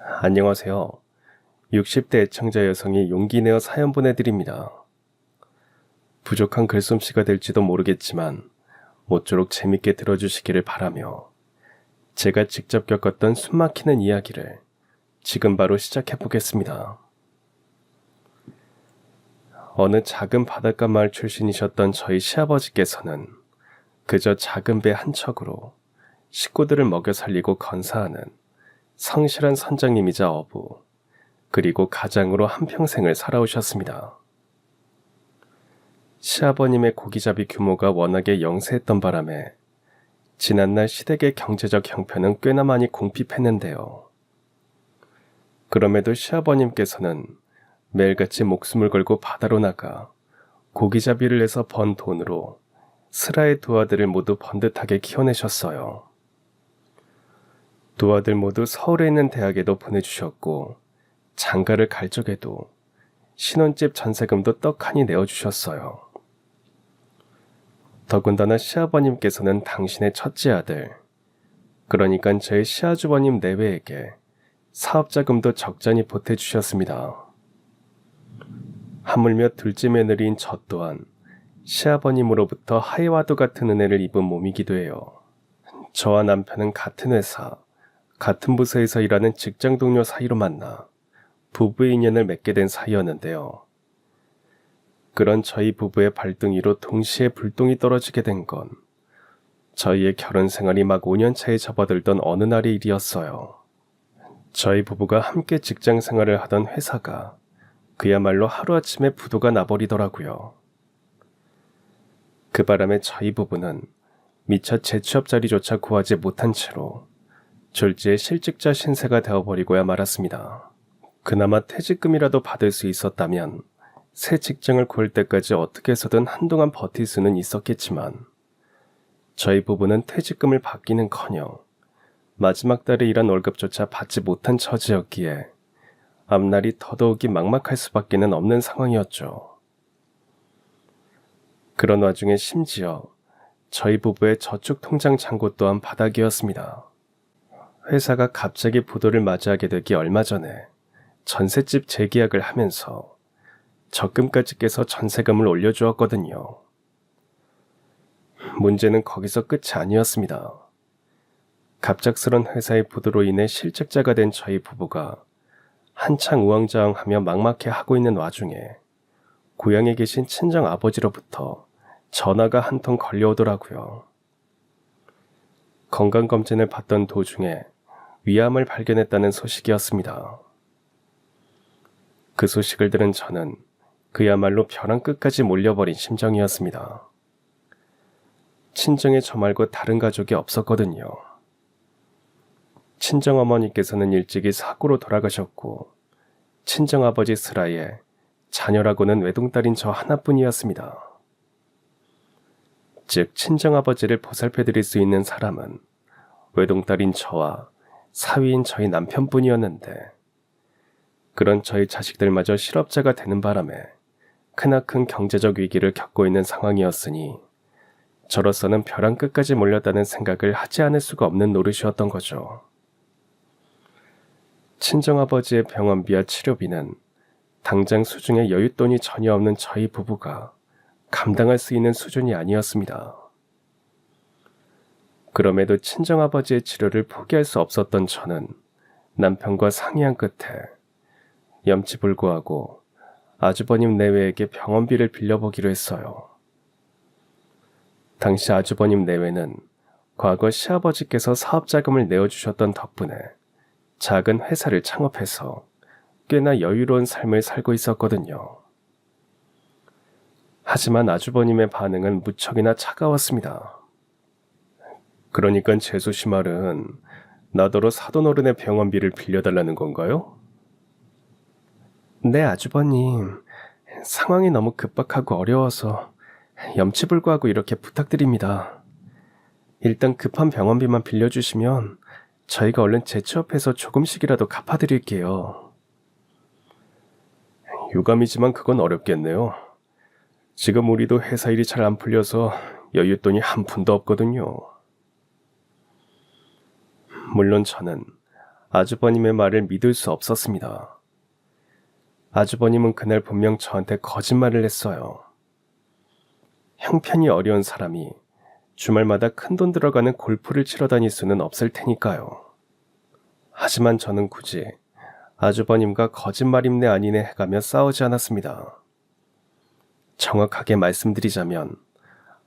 안녕하세요. 60대 애청자 여성이 용기 내어 사연 보내드립니다. 부족한 글솜씨가 될지도 모르겠지만 모쪼록 재밌게 들어주시기를 바라며 제가 직접 겪었던 숨막히는 이야기를 지금 바로 시작해보겠습니다. 어느 작은 바닷가 마을 출신이셨던 저희 시아버지께서는 그저 작은 배 한 척으로 식구들을 먹여 살리고 건사하는 성실한 선장님이자 어부, 그리고 가장으로 한평생을 살아오셨습니다. 시아버님의 고기잡이 규모가 워낙에 영세했던 바람에 지난날 시댁의 경제적 형편은 꽤나 많이 궁핍했는데요. 그럼에도 시아버님께서는 매일같이 목숨을 걸고 바다로 나가 고기잡이를 해서 번 돈으로 슬하의 두 아들을 모두 번듯하게 키워내셨어요. 두 아들 모두 서울에 있는 대학에도 보내주셨고 장가를 갈 적에도 신혼집 전세금도 떡하니 내어주셨어요. 더군다나 시아버님께서는 당신의 첫째 아들, 그러니까 저희 시아주버님 내외에게 사업자금도 적잖이 보태주셨습니다. 하물며 둘째 며느리인 저 또한 시아버님으로부터 하이와도 같은 은혜를 입은 몸이기도 해요. 저와 남편은 같은 회사, 같은 부서에서 일하는 직장 동료 사이로 만나 부부의 인연을 맺게 된 사이였는데요. 그런 저희 부부의 발등위로 동시에 불똥이 떨어지게 된 건 저희의 결혼 생활이 막 5년 차에 접어들던 어느 날의 일이었어요. 저희 부부가 함께 직장 생활을 하던 회사가 그야말로 하루아침에 부도가 나버리더라고요. 그 바람에 저희 부부는 미처 재취업 자리조차 구하지 못한 채로 졸지에 실직자 신세가 되어버리고야 말았습니다. 그나마 퇴직금이라도 받을 수 있었다면 새 직장을 구할 때까지 어떻게 해서든 한동안 버틸 수는 있었겠지만 저희 부부는 퇴직금을 받기는커녕 마지막 달에 일한 월급조차 받지 못한 처지였기에 앞날이 더더욱이 막막할 수밖에는 없는 상황이었죠. 그런 와중에 심지어 저희 부부의 저축 통장 잔고 또한 바닥이었습니다. 회사가 갑자기 부도를 맞이하게 되기 얼마 전에 전셋집 재계약을 하면서 적금까지 깨서 전세금을 올려주었거든요. 문제는 거기서 끝이 아니었습니다. 갑작스런 회사의 부도로 인해 실직자가 된 저희 부부가 한창 우왕좌왕하며 막막해하고 있는 와중에 고향에 계신 친정 아버지로부터 전화가 한 통 걸려오더라고요. 건강검진을 받던 도중에 위암을 발견했다는 소식이었습니다. 그 소식을 들은 저는 그야말로 벼랑 끝까지 몰려버린 심정이었습니다. 친정에 저 말고 다른 가족이 없었거든요. 친정어머니께서는 일찍이 사고로 돌아가셨고 친정아버지 슬하에 자녀라고는 외동딸인 저 하나뿐이었습니다. 즉 친정아버지를 보살펴드릴 수 있는 사람은 외동딸인 저와 사위인 저희 남편뿐이었는데 그런 저희 자식들마저 실업자가 되는 바람에 크나큰 경제적 위기를 겪고 있는 상황이었으니 저로서는 벼랑 끝까지 몰렸다는 생각을 하지 않을 수가 없는 노릇이었던 거죠. 친정아버지의 병원비와 치료비는 당장 수중에 여윳돈이 전혀 없는 저희 부부가 감당할 수 있는 수준이 아니었습니다. 그럼에도 친정아버지의 치료를 포기할 수 없었던 저는 남편과 상의한 끝에 염치불구하고 아주버님 내외에게 병원비를 빌려보기로 했어요. 당시 아주버님 내외는 과거 시아버지께서 사업자금을 내어주셨던 덕분에 작은 회사를 창업해서 꽤나 여유로운 삶을 살고 있었거든요. 하지만 아주버님의 반응은 무척이나 차가웠습니다. 그러니까 재수씨 말은 나더러 사돈어른의 병원비를 빌려달라는 건가요? 네, 아주버님. 상황이 너무 급박하고 어려워서 염치불구하고 이렇게 부탁드립니다. 일단 급한 병원비만 빌려주시면 저희가 얼른 재취업해서 조금씩이라도 갚아드릴게요. 유감이지만 그건 어렵겠네요. 지금 우리도 회사 일이 잘 안 풀려서 여윳돈이 한 푼도 없거든요. 물론 저는 아주버님의 말을 믿을 수 없었습니다. 아주버님은 그날 분명 저한테 거짓말을 했어요. 형편이 어려운 사람이 주말마다 큰돈 들어가는 골프를 치러 다닐 수는 없을 테니까요. 하지만 저는 굳이 아주버님과 거짓말임내 아니네 해가며 싸우지 않았습니다. 정확하게 말씀드리자면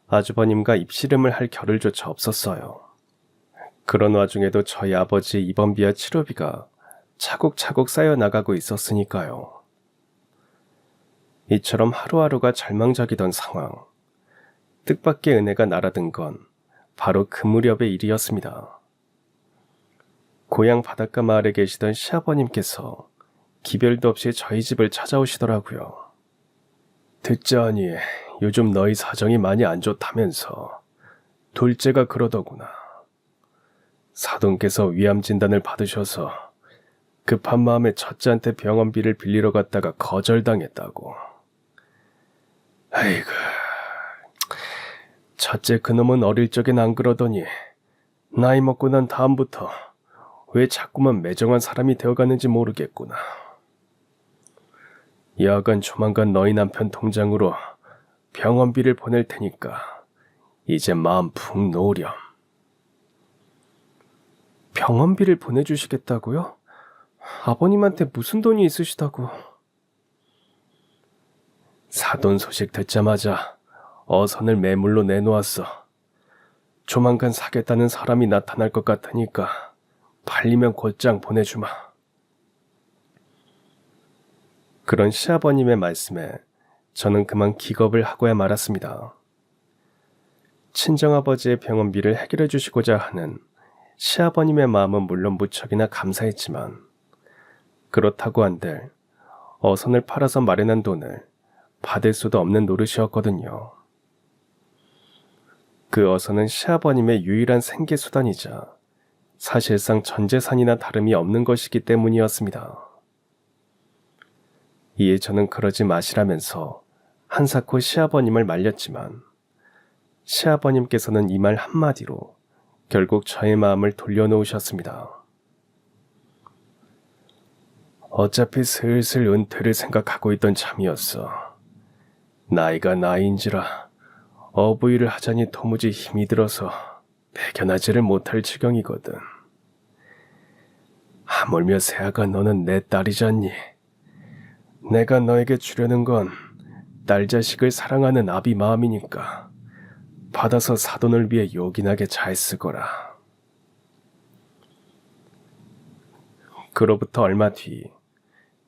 아주버님과 입씨름을 할 겨를조차 없었어요. 그런 와중에도 저희 아버지의 입원비와 치료비가 차곡차곡 쌓여나가고 있었으니까요. 이처럼 하루하루가 절망적이던 상황, 뜻밖의 은혜가 날아든 건 바로 그 무렵의 일이었습니다. 고향 바닷가 마을에 계시던 시아버님께서 기별도 없이 저희 집을 찾아오시더라고요. 듣자하니 요즘 너희 사정이 많이 안 좋다면서. 둘째가 그러더구나. 사돈께서 위암 진단을 받으셔서 급한 마음에 첫째한테 병원비를 빌리러 갔다가 거절당했다고. 아이고, 첫째 그놈은 어릴 적엔 안 그러더니 나이 먹고 난 다음부터 왜 자꾸만 매정한 사람이 되어가는지 모르겠구나. 여하간 조만간 너희 남편 통장으로 병원비를 보낼 테니까 이제 마음 푹 놓으렴. 병원비를 보내주시겠다고요? 아버님한테 무슨 돈이 있으시다고. 사돈 소식 듣자마자 어선을 매물로 내놓았어. 조만간 사겠다는 사람이 나타날 것 같으니까 팔리면 곧장 보내주마. 그런 시아버님의 말씀에 저는 그만 기겁을 하고야 말았습니다. 친정아버지의 병원비를 해결해 주시고자 하는 시아버님의 마음은 물론 무척이나 감사했지만 그렇다고 한들 어선을 팔아서 마련한 돈을 받을 수도 없는 노릇이었거든요. 그 어선은 시아버님의 유일한 생계수단이자 사실상 전 재산이나 다름이 없는 것이기 때문이었습니다. 이에 저는 그러지 마시라면서 한사코 시아버님을 말렸지만 시아버님께서는 이 말 한마디로 결국 저의 마음을 돌려놓으셨습니다. 어차피 슬슬 은퇴를 생각하고 있던 참이었어. 나이가 나이인지라 어부일을 하자니 도무지 힘이 들어서 배견하지를 못할 지경이거든. 하물며 새아가 너는 내 딸이잖니. 내가 너에게 주려는 건 딸 자식을 사랑하는 아비 마음이니까 받아서 사돈을 위해 요긴하게 잘 쓰거라. 그로부터 얼마 뒤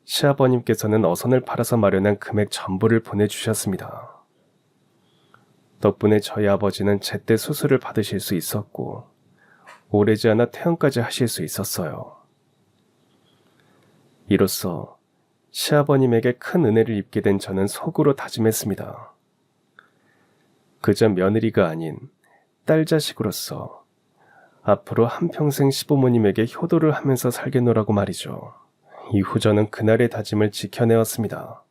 시아버님께서는 어선을 팔아서 마련한 금액 전부를 보내주셨습니다. 덕분에 저희 아버지는 제때 수술을 받으실 수 있었고 오래지 않아 퇴원까지 하실 수 있었어요. 이로써 시아버님에게 큰 은혜를 입게 된 저는 속으로 다짐했습니다. 그저 며느리가 아닌 딸 자식으로서 앞으로 한평생 시부모님에게 효도를 하면서 살겠노라고 말이죠. 이후 저는 그날의 다짐을 지켜내었습니다.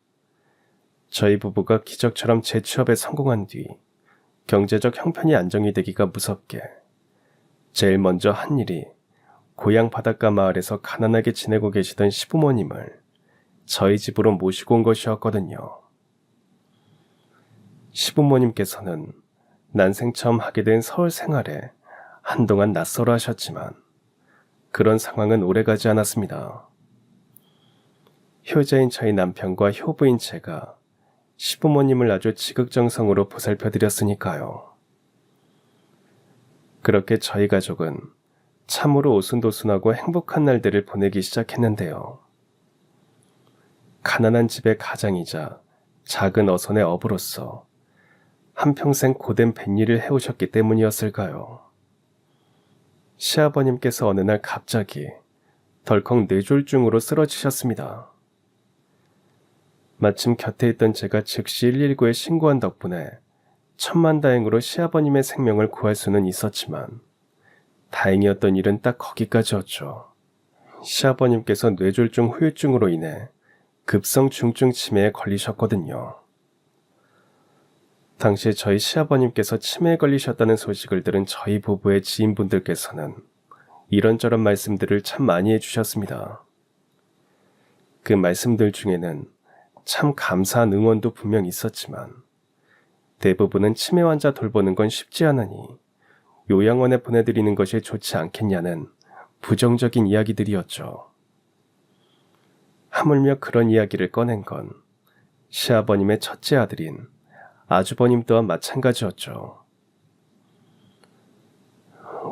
저희 부부가 기적처럼 재취업에 성공한 뒤 경제적 형편이 안정이 되기가 무섭게 제일 먼저 한 일이 고향 바닷가 마을에서 가난하게 지내고 계시던 시부모님을 저희 집으로 모시고 온 것이었거든요. 시부모님께서는 난생 처음 하게 된 서울 생활에 한동안 낯설어 하셨지만 그런 상황은 오래가지 않았습니다. 효자인 저희 남편과 효부인 제가 시부모님을 아주 지극정성으로 보살펴드렸으니까요. 그렇게 저희 가족은 참으로 오순도순하고 행복한 날들을 보내기 시작했는데요. 가난한 집의 가장이자 작은 어선의 어부로서 한평생 고된 뱃일을 해오셨기 때문이었을까요? 시아버님께서 어느 날 갑자기 덜컥 뇌졸중으로 쓰러지셨습니다. 마침 곁에 있던 제가 즉시 119에 신고한 덕분에 천만다행으로 시아버님의 생명을 구할 수는 있었지만 다행이었던 일은 딱 거기까지였죠. 시아버님께서 뇌졸중 후유증으로 인해 급성 중증 치매에 걸리셨거든요. 당시 저희 시아버님께서 치매에 걸리셨다는 소식을 들은 저희 부부의 지인분들께서는 이런저런 말씀들을 참 많이 해주셨습니다. 그 말씀들 중에는 참 감사한 응원도 분명 있었지만 대부분은 치매 환자 돌보는 건 쉽지 않으니 요양원에 보내드리는 것이 좋지 않겠냐는 부정적인 이야기들이었죠. 하물며 그런 이야기를 꺼낸 건 시아버님의 첫째 아들인 아주버님 또한 마찬가지였죠.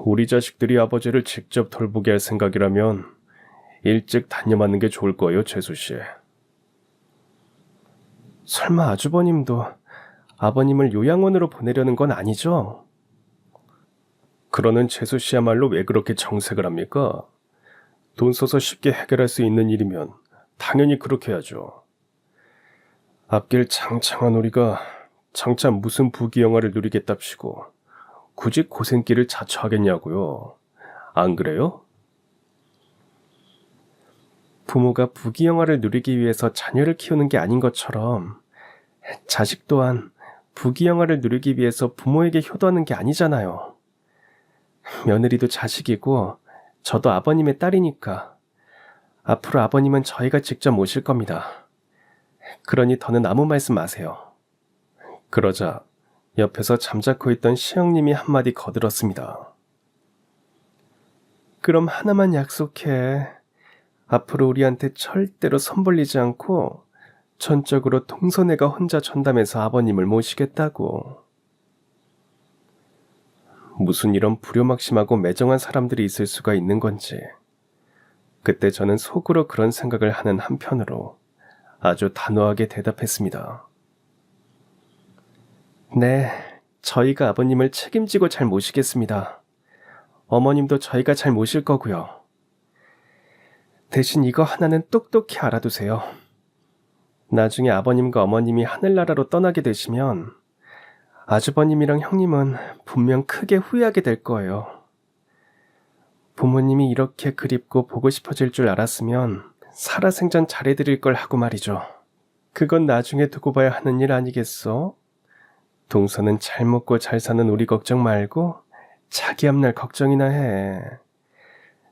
우리 자식들이 아버지를 직접 돌보게 할 생각이라면 일찍 단념하는 게 좋을 거예요, 재수씨. 설마 아주버님도 아버님을 요양원으로 보내려는 건 아니죠? 그러는 재수씨야말로 왜 그렇게 정색을 합니까? 돈 써서 쉽게 해결할 수 있는 일이면 당연히 그렇게 해야죠. 앞길 창창한 우리가 장차 무슨 부귀영화를 누리겠답시고 굳이 고생길을 자처하겠냐고요. 안 그래요? 부모가 부귀영화를 누리기 위해서 자녀를 키우는 게 아닌 것처럼 자식 또한 부귀영화를 누리기 위해서 부모에게 효도하는 게 아니잖아요. 며느리도 자식이고 저도 아버님의 딸이니까 앞으로 아버님은 저희가 직접 모실 겁니다. 그러니 더는 아무 말씀 마세요. 그러자 옆에서 잠자코 있던 시영님이 한마디 거들었습니다. 그럼 하나만 약속해. 앞으로 우리한테 절대로 손 벌리지 않고 전적으로 동서네가 혼자 전담해서 아버님을 모시겠다고. 무슨 이런 불효막심하고 매정한 사람들이 있을 수가 있는 건지 그때 저는 속으로 그런 생각을 하는 한편으로 아주 단호하게 대답했습니다. 네, 저희가 아버님을 책임지고 잘 모시겠습니다. 어머님도 저희가 잘 모실 거고요. 대신 이거 하나는 똑똑히 알아두세요. 나중에 아버님과 어머님이 하늘나라로 떠나게 되시면 아주버님이랑 형님은 분명 크게 후회하게 될 거예요. 부모님이 이렇게 그립고 보고 싶어질 줄 알았으면 살아생전 잘해드릴 걸 하고 말이죠. 그건 나중에 두고 봐야 하는 일 아니겠어? 동서는 잘 먹고 잘 사는 우리 걱정 말고 자기 앞날 걱정이나 해.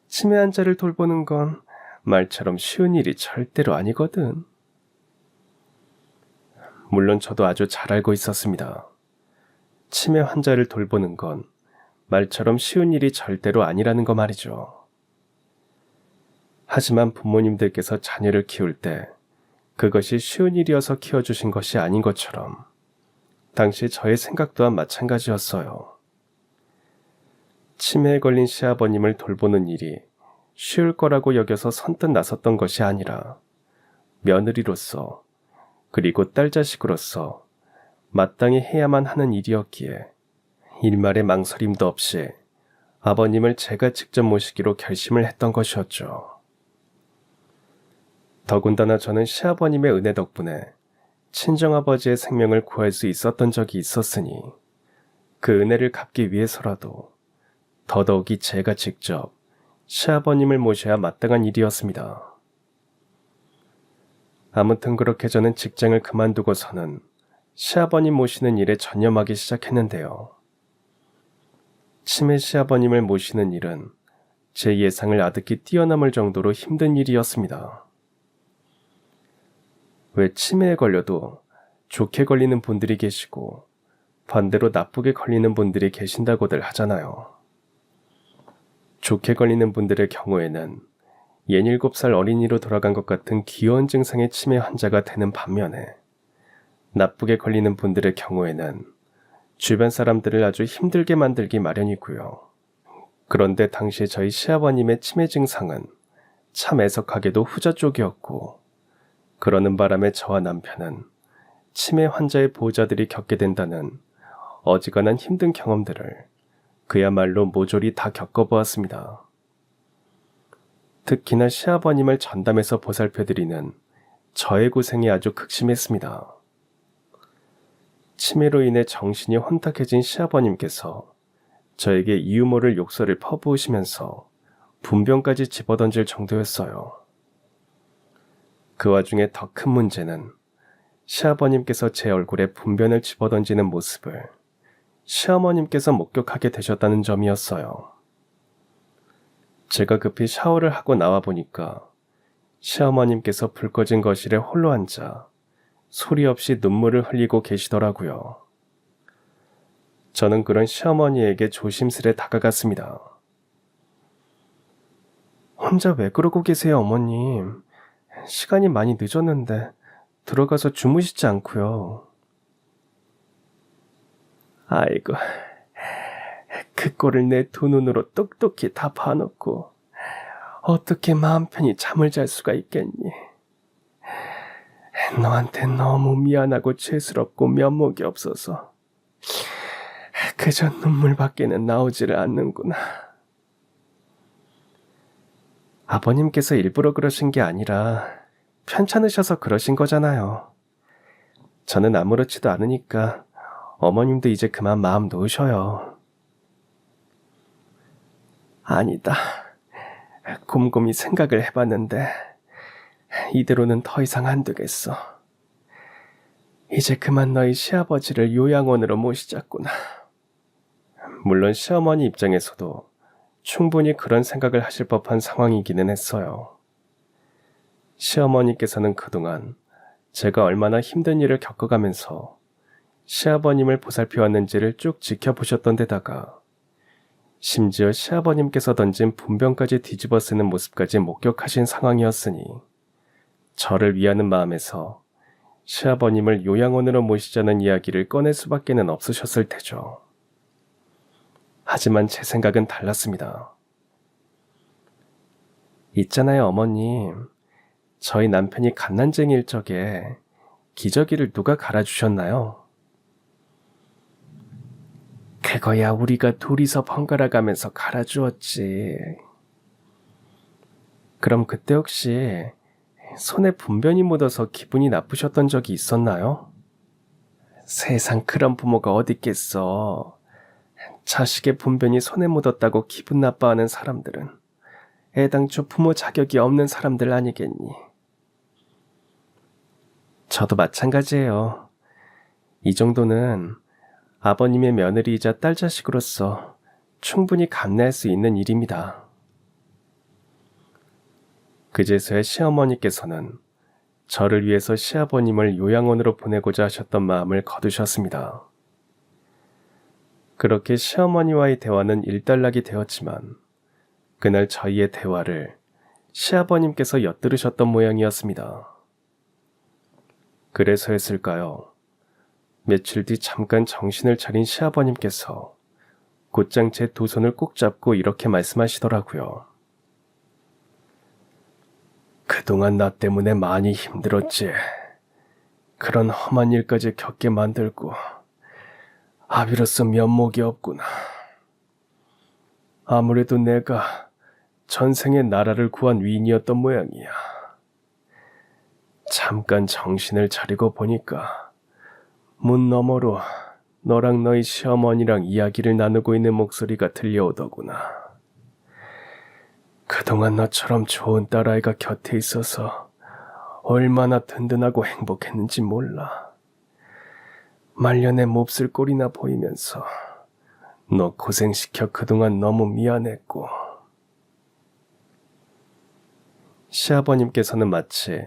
치매 환자를 돌보는 건 말처럼 쉬운 일이 절대로 아니거든. 물론 저도 아주 잘 알고 있었습니다. 치매 환자를 돌보는 건 말처럼 쉬운 일이 절대로 아니라는 거 말이죠. 하지만 부모님들께서 자녀를 키울 때 그것이 쉬운 일이어서 키워주신 것이 아닌 것처럼 당시 저의 생각 또한 마찬가지였어요. 치매에 걸린 시아버님을 돌보는 일이 쉬울 거라고 여겨서 선뜻 나섰던 것이 아니라 며느리로서 그리고 딸 자식으로서 마땅히 해야만 하는 일이었기에 일말의 망설임도 없이 아버님을 제가 직접 모시기로 결심을 했던 것이었죠. 더군다나 저는 시아버님의 은혜 덕분에 친정아버지의 생명을 구할 수 있었던 적이 있었으니 그 은혜를 갚기 위해서라도 더더욱이 제가 직접 시아버님을 모셔야 마땅한 일이었습니다. 아무튼 그렇게 저는 직장을 그만두고서는 시아버님 모시는 일에 전념하기 시작했는데요. 치매 시아버님을 모시는 일은 제 예상을 아득히 뛰어넘을 정도로 힘든 일이었습니다. 왜 치매에 걸려도 좋게 걸리는 분들이 계시고 반대로 나쁘게 걸리는 분들이 계신다고들 하잖아요. 좋게 걸리는 분들의 경우에는 67살 어린이로 돌아간 것 같은 귀여운 증상의 치매 환자가 되는 반면에 나쁘게 걸리는 분들의 경우에는 주변 사람들을 아주 힘들게 만들기 마련이고요. 그런데 당시 저희 시아버님의 치매 증상은 참 애석하게도 후자 쪽이었고 그러는 바람에 저와 남편은 치매 환자의 보호자들이 겪게 된다는 어지간한 힘든 경험들을 그야말로 모조리 다 겪어보았습니다. 특히나 시아버님을 전담해서 보살펴드리는 저의 고생이 아주 극심했습니다. 치매로 인해 정신이 혼탁해진 시아버님께서 저에게 이유 모를 욕설을 퍼부으시면서 분변까지 집어던질 정도였어요. 그 와중에 더 큰 문제는 시아버님께서 제 얼굴에 분변을 집어던지는 모습을 시어머님께서 목격하게 되셨다는 점이었어요. 제가 급히 샤워를 하고 나와 보니까 시어머님께서 불 꺼진 거실에 홀로 앉아 소리 없이 눈물을 흘리고 계시더라고요. 저는 그런 시어머니에게 조심스레 다가갔습니다. 혼자 왜 그러고 계세요, 어머님? 시간이 많이 늦었는데 들어가서 주무시지 않고요. 아이고, 그 꼴을 내 두 눈으로 똑똑히 다 봐놓고 어떻게 마음 편히 잠을 잘 수가 있겠니? 너한테 너무 미안하고 죄스럽고 면목이 없어서 그저 눈물밖에는 나오지를 않는구나. 아버님께서 일부러 그러신 게 아니라 편찮으셔서 그러신 거잖아요. 저는 아무렇지도 않으니까 어머님도 이제 그만 마음 놓으셔요. 아니다. 곰곰이 생각을 해봤는데 이대로는 더 이상 안 되겠어. 이제 그만 너희 시아버지를 요양원으로 모시자꾸나. 물론 시어머니 입장에서도 충분히 그런 생각을 하실 법한 상황이기는 했어요. 시어머니께서는 그동안 제가 얼마나 힘든 일을 겪어가면서 시아버님을 보살펴왔는지를 쭉 지켜보셨던 데다가 심지어 시아버님께서 던진 분변까지 뒤집어 쓰는 모습까지 목격하신 상황이었으니 저를 위하는 마음에서 시아버님을 요양원으로 모시자는 이야기를 꺼낼 수밖에는 없으셨을 테죠. 하지만 제 생각은 달랐습니다. 있잖아요, 어머님. 저희 남편이 갓난쟁이일 적에 기저귀를 누가 갈아주셨나요? 그거야 우리가 둘이서 번갈아 가면서 갈아주었지. 그럼 그때 혹시 손에 분변이 묻어서 기분이 나쁘셨던 적이 있었나요? 세상 그런 부모가 어딨겠어. 자식의 분변이 손에 묻었다고 기분 나빠하는 사람들은 애당초 부모 자격이 없는 사람들 아니겠니? 저도 마찬가지예요. 이 정도는 아버님의 며느리이자 딸 자식으로서 충분히 감내할 수 있는 일입니다. 그제서야 시어머니께서는 저를 위해서 시아버님을 요양원으로 보내고자 하셨던 마음을 거두셨습니다. 그렇게 시어머니와의 대화는 일단락이 되었지만 그날 저희의 대화를 시아버님께서 엿들으셨던 모양이었습니다. 그래서였을까요? 며칠 뒤 잠깐 정신을 차린 시아버님께서 곧장 제 두 손을 꼭 잡고 이렇게 말씀하시더라고요. 그동안 나 때문에 많이 힘들었지. 그런 험한 일까지 겪게 만들고 아비로서 면목이 없구나. 아무래도 내가 전생에 나라를 구한 위인이었던 모양이야. 잠깐 정신을 차리고 보니까 문 너머로 너랑 너희 시어머니랑 이야기를 나누고 있는 목소리가 들려오더구나. 그동안 너처럼 좋은 딸아이가 곁에 있어서 얼마나 든든하고 행복했는지 몰라. 말년에 몹쓸 꼴이나 보이면서 너 고생시켜 그동안 너무 미안했고. 시아버님께서는 마치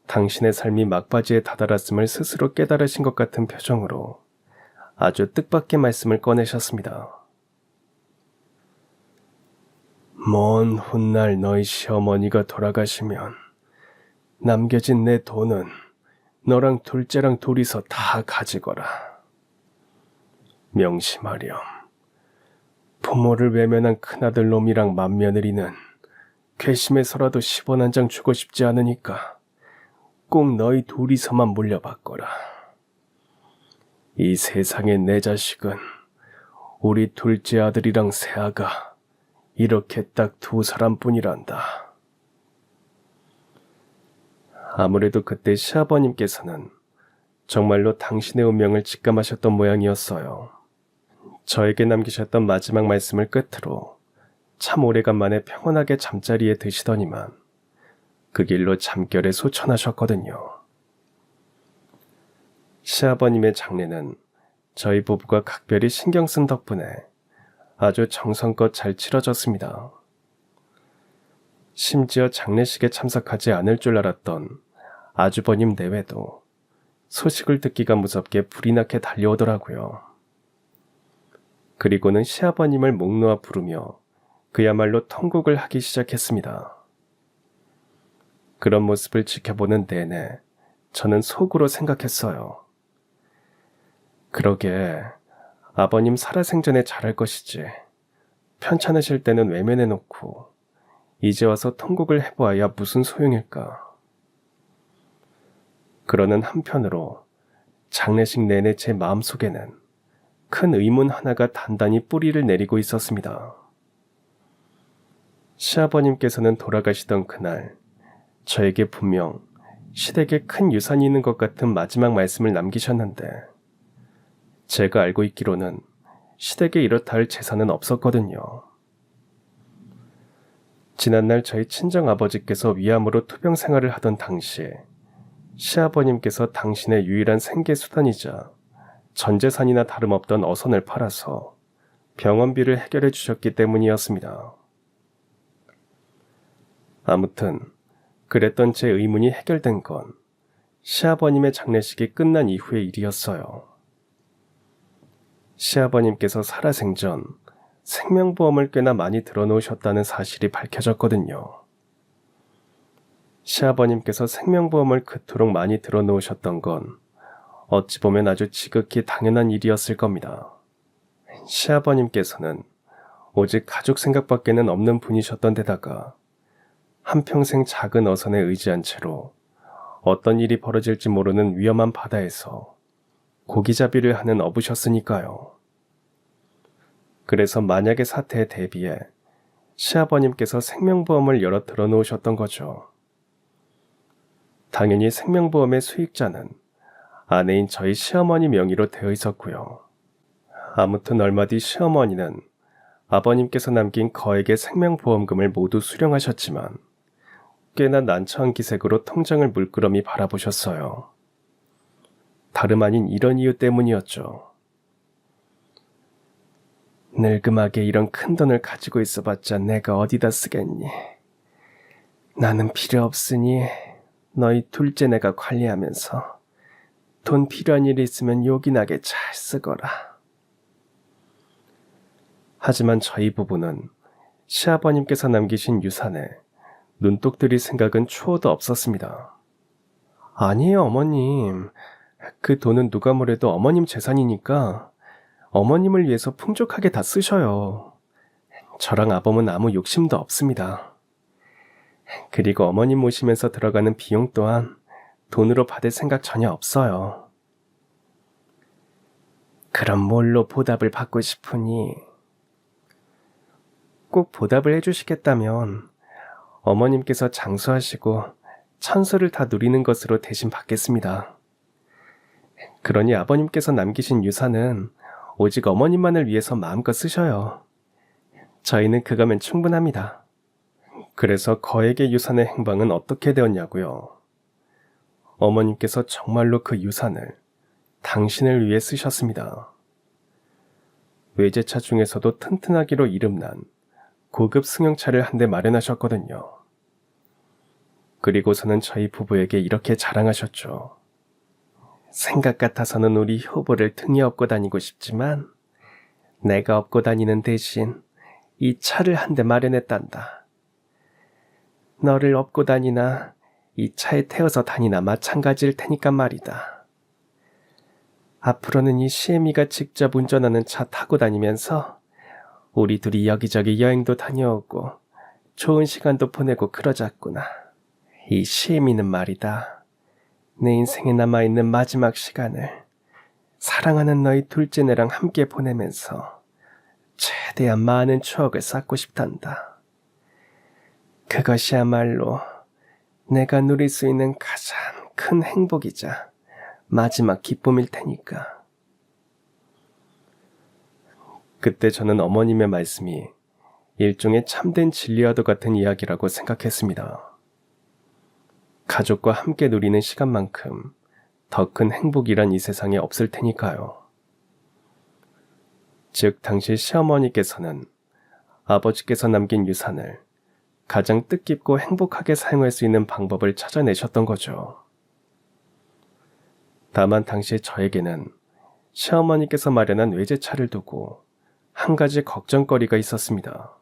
당신의 삶이 막바지에 다다랐음을 스스로 깨달으신 것 같은 표정으로 아주 뜻밖의 말씀을 꺼내셨습니다. 먼 훗날 너희 시어머니가 돌아가시면 남겨진 내 돈은 너랑 둘째랑 둘이서 다 가지거라. 명심하렴. 부모를 외면한 큰아들 놈이랑 맏며느리는 괘씸해서라도 10원 한 장 주고 싶지 않으니까 꼭 너희 둘이서만 물려받거라. 이 세상에 내 자식은 우리 둘째 아들이랑 새아가 이렇게 딱 두 사람뿐이란다. 아무래도 그때 시아버님께서는 정말로 당신의 운명을 직감하셨던 모양이었어요. 저에게 남기셨던 마지막 말씀을 끝으로 참 오래간만에 평온하게 잠자리에 드시더니만 그 길로 잠결에 소천하셨거든요. 시아버님의 장례는 저희 부부가 각별히 신경 쓴 덕분에 아주 정성껏 잘 치러졌습니다. 심지어 장례식에 참석하지 않을 줄 알았던 아주버님 내외도 소식을 듣기가 무섭게 불이 나게 달려오더라고요. 그리고는 시아버님을 목 놓아 부르며 그야말로 통곡을 하기 시작했습니다. 그런 모습을 지켜보는 내내 저는 속으로 생각했어요. 그러게 아버님 살아생전에 잘할 것이지. 편찮으실 때는 외면해놓고 이제 와서 통곡을 해보아야 무슨 소용일까. 그러는 한편으로 장례식 내내 제 마음속에는 큰 의문 하나가 단단히 뿌리를 내리고 있었습니다. 시아버님께서는 돌아가시던 그날 저에게 분명 시댁에 큰 유산이 있는 것 같은 마지막 말씀을 남기셨는데 제가 알고 있기로는 시댁에 이렇다 할 재산은 없었거든요. 지난날 저희 친정아버지께서 위암으로 투병 생활을 하던 당시에 시아버님께서 당신의 유일한 생계수단이자 전 재산이나 다름없던 어선을 팔아서 병원비를 해결해 주셨기 때문이었습니다. 아무튼 그랬던 제 의문이 해결된 건 시아버님의 장례식이 끝난 이후의 일이었어요. 시아버님께서 살아생전 생명보험을 꽤나 많이 들어놓으셨다는 사실이 밝혀졌거든요. 시아버님께서 생명보험을 그토록 많이 들어놓으셨던 건 어찌 보면 아주 지극히 당연한 일이었을 겁니다. 시아버님께서는 오직 가족 생각밖에는 없는 분이셨던 데다가 한평생 작은 어선에 의지한 채로 어떤 일이 벌어질지 모르는 위험한 바다에서 고기잡이를 하는 어부셨으니까요. 그래서 만약의 사태에 대비해 시아버님께서 생명보험을 여러 들어놓으셨던 거죠. 당연히 생명보험의 수익자는 아내인 저희 시어머니 명의로 되어 있었고요. 아무튼 얼마 뒤 시어머니는 아버님께서 남긴 거액의 생명보험금을 모두 수령하셨지만 꽤나 난처한 기색으로 통장을 물끄러미 바라보셨어요. 다름 아닌 이런 이유 때문이었죠. 늙음하게 이런 큰 돈을 가지고 있어봤자 내가 어디다 쓰겠니? 나는 필요 없으니 너희 둘째 내가 관리하면서 돈 필요한 일이 있으면 요긴하게 잘 쓰거라. 하지만 저희 부부는 시아버님께서 남기신 유산에 눈독 들일 생각은 추호도 없었습니다. 아니에요, 어머님. 그 돈은 누가 뭐래도 어머님 재산이니까 어머님을 위해서 풍족하게 다 쓰셔요. 저랑 아범은 아무 욕심도 없습니다. 그리고 어머님 모시면서 들어가는 비용 또한 돈으로 받을 생각 전혀 없어요. 그럼 뭘로 보답을 받고 싶으니? 꼭 보답을 해주시겠다면 어머님께서 장수하시고 천수를 다 누리는 것으로 대신 받겠습니다. 그러니 아버님께서 남기신 유산은 오직 어머님만을 위해서 마음껏 쓰셔요. 저희는 그거면 충분합니다. 그래서 거액의 유산의 행방은 어떻게 되었냐고요? 어머님께서 정말로 그 유산을 당신을 위해 쓰셨습니다. 외제차 중에서도 튼튼하기로 이름난 고급 승용차를 한 대 마련하셨거든요. 그리고서는 저희 부부에게 이렇게 자랑하셨죠. 생각 같아서는 우리 효보를 등에 업고 다니고 싶지만 내가 업고 다니는 대신 이 차를 한 대 마련했단다. 너를 업고 다니나 이 차에 태워서 다니나 마찬가지일 테니까 말이다. 앞으로는 이 시애미가 직접 운전하는 차 타고 다니면서 우리 둘이 여기저기 여행도 다녀오고 좋은 시간도 보내고 그러자꾸나. 이 시애미는 말이다. 내 인생에 남아있는 마지막 시간을 사랑하는 너희 둘째네랑 함께 보내면서 최대한 많은 추억을 쌓고 싶단다. 그것이야말로 내가 누릴 수 있는 가장 큰 행복이자 마지막 기쁨일 테니까. 그때 저는 어머님의 말씀이 일종의 참된 진리와도 같은 이야기라고 생각했습니다. 가족과 함께 누리는 시간만큼 더 큰 행복이란 이 세상에 없을 테니까요. 즉 당시 시어머니께서는 아버지께서 남긴 유산을 가장 뜻깊고 행복하게 사용할 수 있는 방법을 찾아내셨던 거죠. 다만 당시 저에게는 시어머니께서 마련한 외제차를 두고 한 가지 걱정거리가 있었습니다.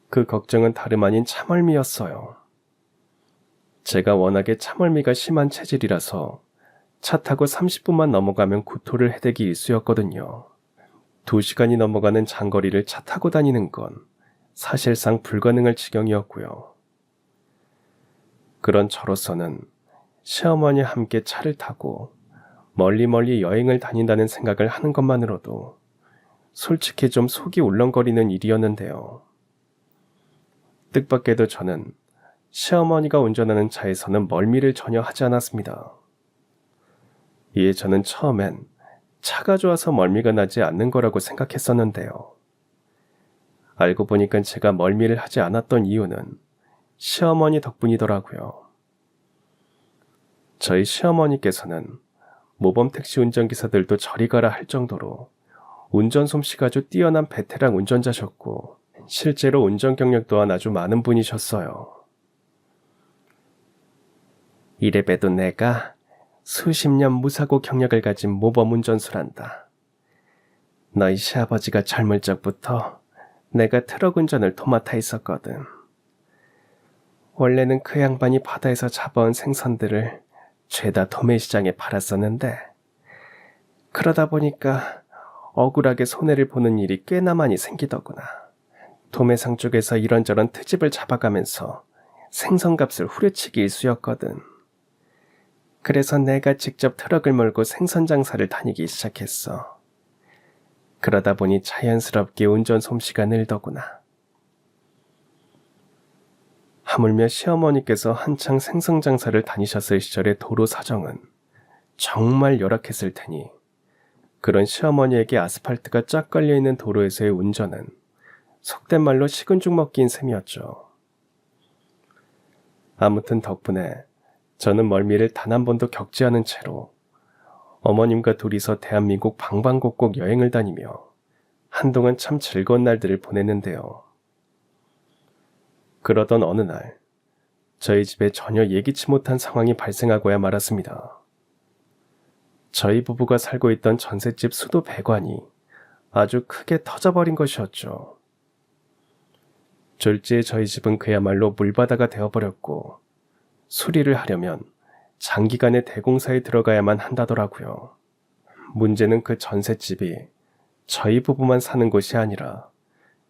그 걱정은 다름 아닌 참을미였어요. 제가 워낙에 참을미가 심한 체질이라서 차 타고 30분만 넘어가면 구토를 해대기 일쑤였거든요. 2시간이 넘어가는 장거리를 차 타고 다니는 건 사실상 불가능할 지경이었고요. 그런 저로서는 시어머니와 함께 차를 타고 멀리 여행을 다닌다는 생각을 하는 것만으로도 솔직히 좀 속이 울렁거리는 일이었는데요. 뜻밖에도 저는 시어머니가 운전하는 차에서는 멀미를 전혀 하지 않았습니다. 이에 저는 처음엔 차가 좋아서 멀미가 나지 않는 거라고 생각했었는데요. 알고 보니까 제가 멀미를 하지 않았던 이유는 시어머니 덕분이더라고요. 저희 시어머니께서는 모범 택시 운전기사들도 저리 가라 할 정도로 운전 솜씨가 아주 뛰어난 베테랑 운전자셨고 실제로 운전 경력 또한 아주 많은 분이셨어요. 이래봬도 내가 수십 년 무사고 경력을 가진 모범 운전수란다. 너희 시아버지가 젊을 적부터 내가 트럭 운전을 도맡아 있었거든. 원래는 그 양반이 바다에서 잡아온 생선들을 죄다 도매시장에 팔았었는데 그러다 보니까 억울하게 손해를 보는 일이 꽤나 많이 생기더구나. 도매상 쪽에서 이런저런 트집을 잡아가면서 생선값을 후려치기 일쑤였거든. 그래서 내가 직접 트럭을 몰고 생선 장사를 다니기 시작했어. 그러다 보니 자연스럽게 운전 솜씨가 늘더구나. 하물며 시어머니께서 한창 생선 장사를 다니셨을 시절의 도로 사정은 정말 열악했을 테니 그런 시어머니에게 아스팔트가 쫙 깔려있는 도로에서의 운전은 속된 말로 식은 죽 먹기인 셈이었죠. 아무튼 덕분에 저는 멀미를 단 한 번도 겪지 않은 채로 어머님과 둘이서 대한민국 방방곡곡 여행을 다니며 한동안 참 즐거운 날들을 보냈는데요. 그러던 어느 날 저희 집에 전혀 예기치 못한 상황이 발생하고야 말았습니다. 저희 부부가 살고 있던 전셋집 수도 배관이 아주 크게 터져버린 것이었죠. 졸지에 저희 집은 그야말로 물바다가 되어버렸고 수리를 하려면 장기간의 대공사에 들어가야만 한다더라고요. 문제는 그 전셋집이 저희 부부만 사는 곳이 아니라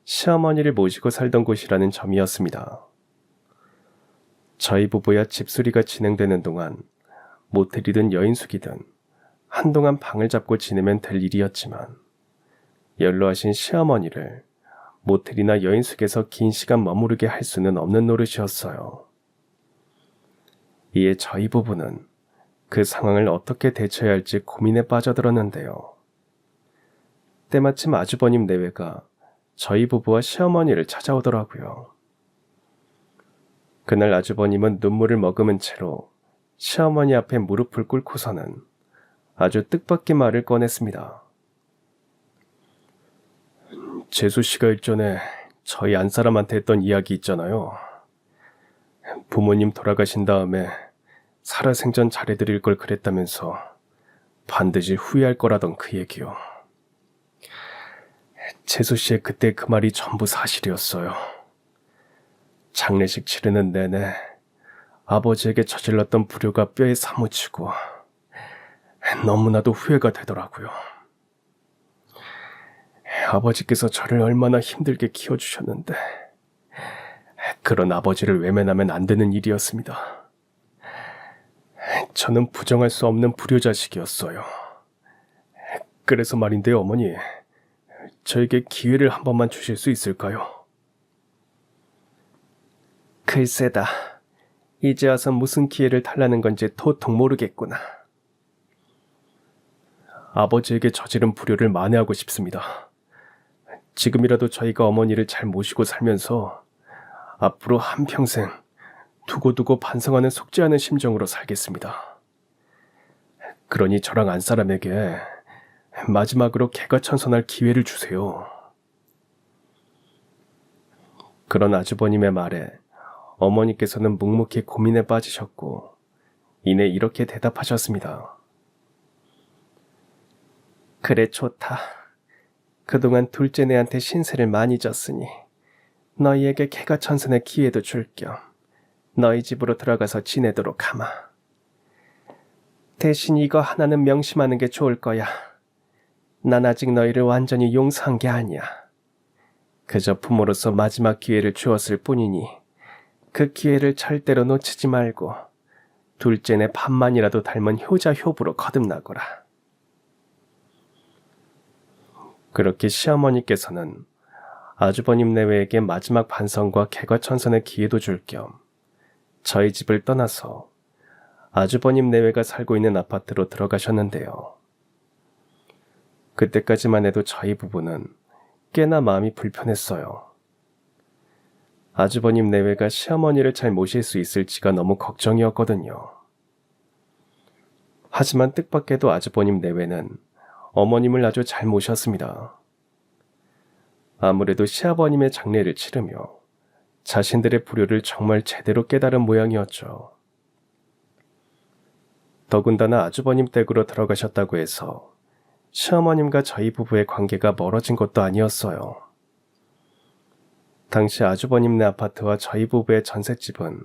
시어머니를 모시고 살던 곳이라는 점이었습니다. 저희 부부야 집수리가 진행되는 동안 모텔이든 여인숙이든 한동안 방을 잡고 지내면 될 일이었지만 연로하신 시어머니를 모텔이나 여인숙에서 긴 시간 머무르게 할 수는 없는 노릇이었어요. 이에 저희 부부는 그 상황을 어떻게 대처해야 할지 고민에 빠져들었는데요. 때마침 아주버님 내외가 저희 부부와 시어머니를 찾아오더라고요. 그날 아주버님은 눈물을 머금은 채로 시어머니 앞에 무릎을 꿇고서는 아주 뜻밖의 말을 꺼냈습니다. 재수씨가 일전에 저희 안사람한테 했던 이야기 있잖아요. 부모님 돌아가신 다음에 살아생전 잘해드릴 걸 그랬다면서 반드시 후회할 거라던 그 얘기요. 재수씨의 그때 그 말이 전부 사실이었어요. 장례식 치르는 내내 아버지에게 저질렀던 불효가 뼈에 사무치고 너무나도 후회가 되더라고요. 아버지께서 저를 얼마나 힘들게 키워주셨는데 그런 아버지를 외면하면 안 되는 일이었습니다. 저는 부정할 수 없는 불효자식이었어요. 그래서 말인데요, 어머니. 저에게 기회를 한 번만 주실 수 있을까요? 글쎄다. 이제 와서 무슨 기회를 달라는 건지 도통 모르겠구나. 아버지에게 저지른 불효를 만회하고 싶습니다. 지금이라도 저희가 어머니를 잘 모시고 살면서 앞으로 한평생 두고두고 반성하는 속죄하는 심정으로 살겠습니다. 그러니 저랑 안사람에게 마지막으로 개가천선할 기회를 주세요. 그런 아주버님의 말에 어머니께서는 묵묵히 고민에 빠지셨고 이내 이렇게 대답하셨습니다. 그래 좋다. 그동안 둘째네한테 신세를 많이 졌으니 너희에게 개가천선의 기회도 줄 겸 너희 집으로 들어가서 지내도록 하마. 대신 이거 하나는 명심하는 게 좋을 거야. 난 아직 너희를 완전히 용서한 게 아니야. 그저 부모로서 마지막 기회를 주었을 뿐이니 그 기회를 절대로 놓치지 말고 둘째네 반만이라도 닮은 효자 효부로 거듭나거라. 그렇게 시어머니께서는 아주버님 내외에게 마지막 반성과 개과천선의 기회도 줄 겸 저희 집을 떠나서 아주버님 내외가 살고 있는 아파트로 들어가셨는데요. 그때까지만 해도 저희 부부는 꽤나 마음이 불편했어요. 아주버님 내외가 시어머니를 잘 모실 수 있을지가 너무 걱정이었거든요. 하지만 뜻밖에도 아주버님 내외는 어머님을 아주 잘 모셨습니다. 아무래도 시아버님의 장례를 치르며 자신들의 불효를 정말 제대로 깨달은 모양이었죠. 더군다나 아주버님 댁으로 들어가셨다고 해서 시어머님과 저희 부부의 관계가 멀어진 것도 아니었어요. 당시 아주버님네 아파트와 저희 부부의 전셋집은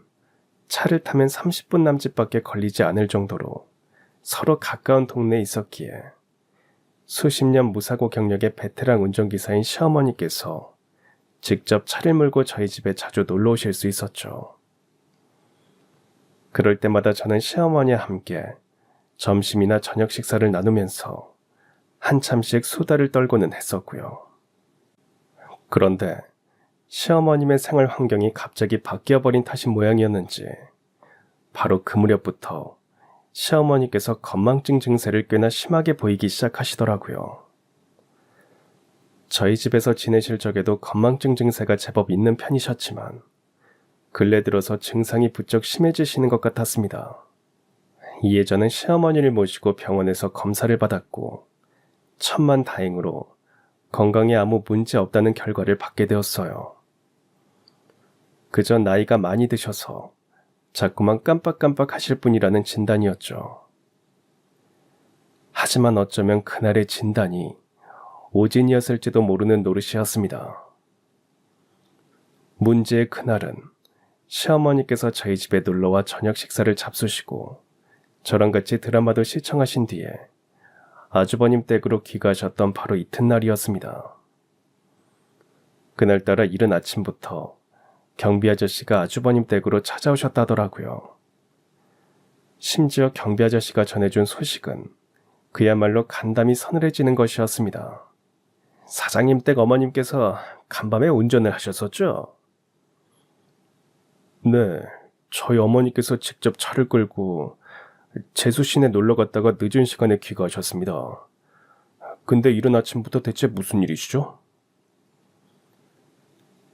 차를 타면 30분 남짓밖에 걸리지 않을 정도로 서로 가까운 동네에 있었기에 수십 년 무사고 경력의 베테랑 운전기사인 시어머니께서 직접 차를 몰고 저희 집에 자주 놀러 오실 수 있었죠. 그럴 때마다 저는 시어머니와 함께 점심이나 저녁 식사를 나누면서 한참씩 수다를 떨고는 했었고요. 그런데 시어머님의 생활 환경이 갑자기 바뀌어버린 탓인 모양이었는지 바로 그 무렵부터 시어머니께서 건망증 증세를 꽤나 심하게 보이기 시작하시더라고요. 저희 집에서 지내실 적에도 건망증 증세가 제법 있는 편이셨지만 근래 들어서 증상이 부쩍 심해지시는 것 같았습니다. 이에 저는 시어머니를 모시고 병원에서 검사를 받았고 천만다행으로 건강에 아무 문제 없다는 결과를 받게 되었어요. 그저 나이가 많이 드셔서 자꾸만 깜빡깜빡 하실 뿐이라는 진단이었죠. 하지만 어쩌면 그날의 진단이 오진이었을지도 모르는 노릇이었습니다. 문제의 그날은 시어머니께서 저희 집에 놀러와 저녁 식사를 잡수시고 저랑 같이 드라마도 시청하신 뒤에 아주버님 댁으로 귀가하셨던 바로 이튿날이었습니다. 그날따라 이른 아침부터 경비 아저씨가 아주버님 댁으로 찾아오셨다더라고요. 심지어 경비 아저씨가 전해준 소식은 그야말로 간담이 서늘해지는 것이었습니다. 사장님 댁 어머님께서 간밤에 운전을 하셨었죠? 네, 저희 어머니께서 직접 차를 끌고 제수시내 놀러 갔다가 늦은 시간에 귀가하셨습니다. 근데 이른 아침부터 대체 무슨 일이시죠?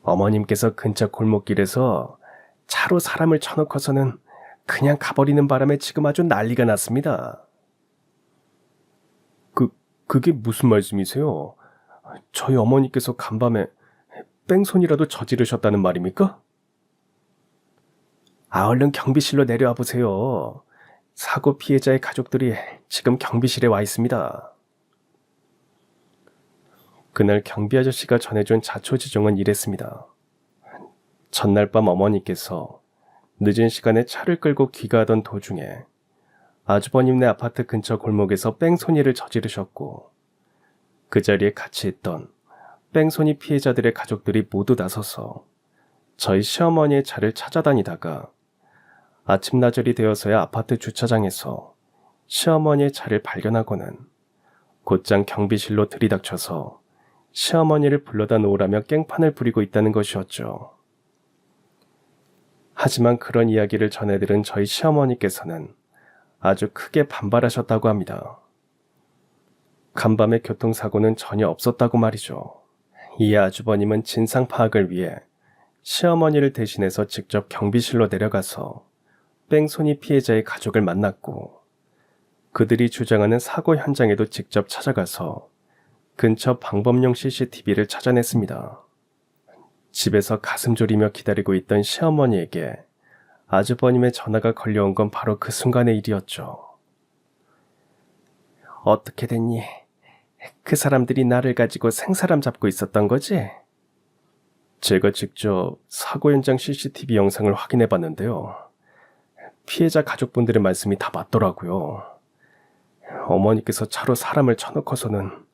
어머님께서 근처 골목길에서 차로 사람을 쳐놓고서는 그냥 가버리는 바람에 지금 아주 난리가 났습니다. 그게 무슨 말씀이세요? 저희 어머니께서 간밤에 뺑소니라도 저지르셨다는 말입니까? 얼른 경비실로 내려와 보세요. 사고 피해자의 가족들이 지금 경비실에 와 있습니다. 그날 경비 아저씨가 전해준 자초지종은 이랬습니다. 전날 밤 어머니께서 늦은 시간에 차를 끌고 귀가하던 도중에 아주버님네 아파트 근처 골목에서 뺑소니를 저지르셨고 그 자리에 같이 있던 뺑소니 피해자들의 가족들이 모두 나서서 저희 시어머니의 차를 찾아다니다가 아침나절이 되어서야 아파트 주차장에서 시어머니의 차를 발견하고는 곧장 경비실로 들이닥쳐서 시어머니를 불러다 놓으라며 깽판을 부리고 있다는 것이었죠. 하지만 그런 이야기를 전해들은 저희 시어머니께서는 아주 크게 반발하셨다고 합니다. 간밤의 교통사고는 전혀 없었다고 말이죠. 이에 아주버님은 진상 파악을 위해 시어머니를 대신해서 직접 경비실로 내려가서 뺑소니 피해자의 가족을 만났고 그들이 주장하는 사고 현장에도 직접 찾아가서 근처 방범용 CCTV를 찾아냈습니다. 집에서 가슴 졸이며 기다리고 있던 시어머니에게 아주버님의 전화가 걸려온 건 바로 그 순간의 일이었죠. 어떻게 됐니? 그 사람들이 나를 가지고 생사람 잡고 있었던 거지? 제가 직접 사고 현장 CCTV 영상을 확인해 봤는데요. 피해자 가족분들의 말씀이 다 맞더라고요. 어머니께서 차로 사람을 쳐놓고서는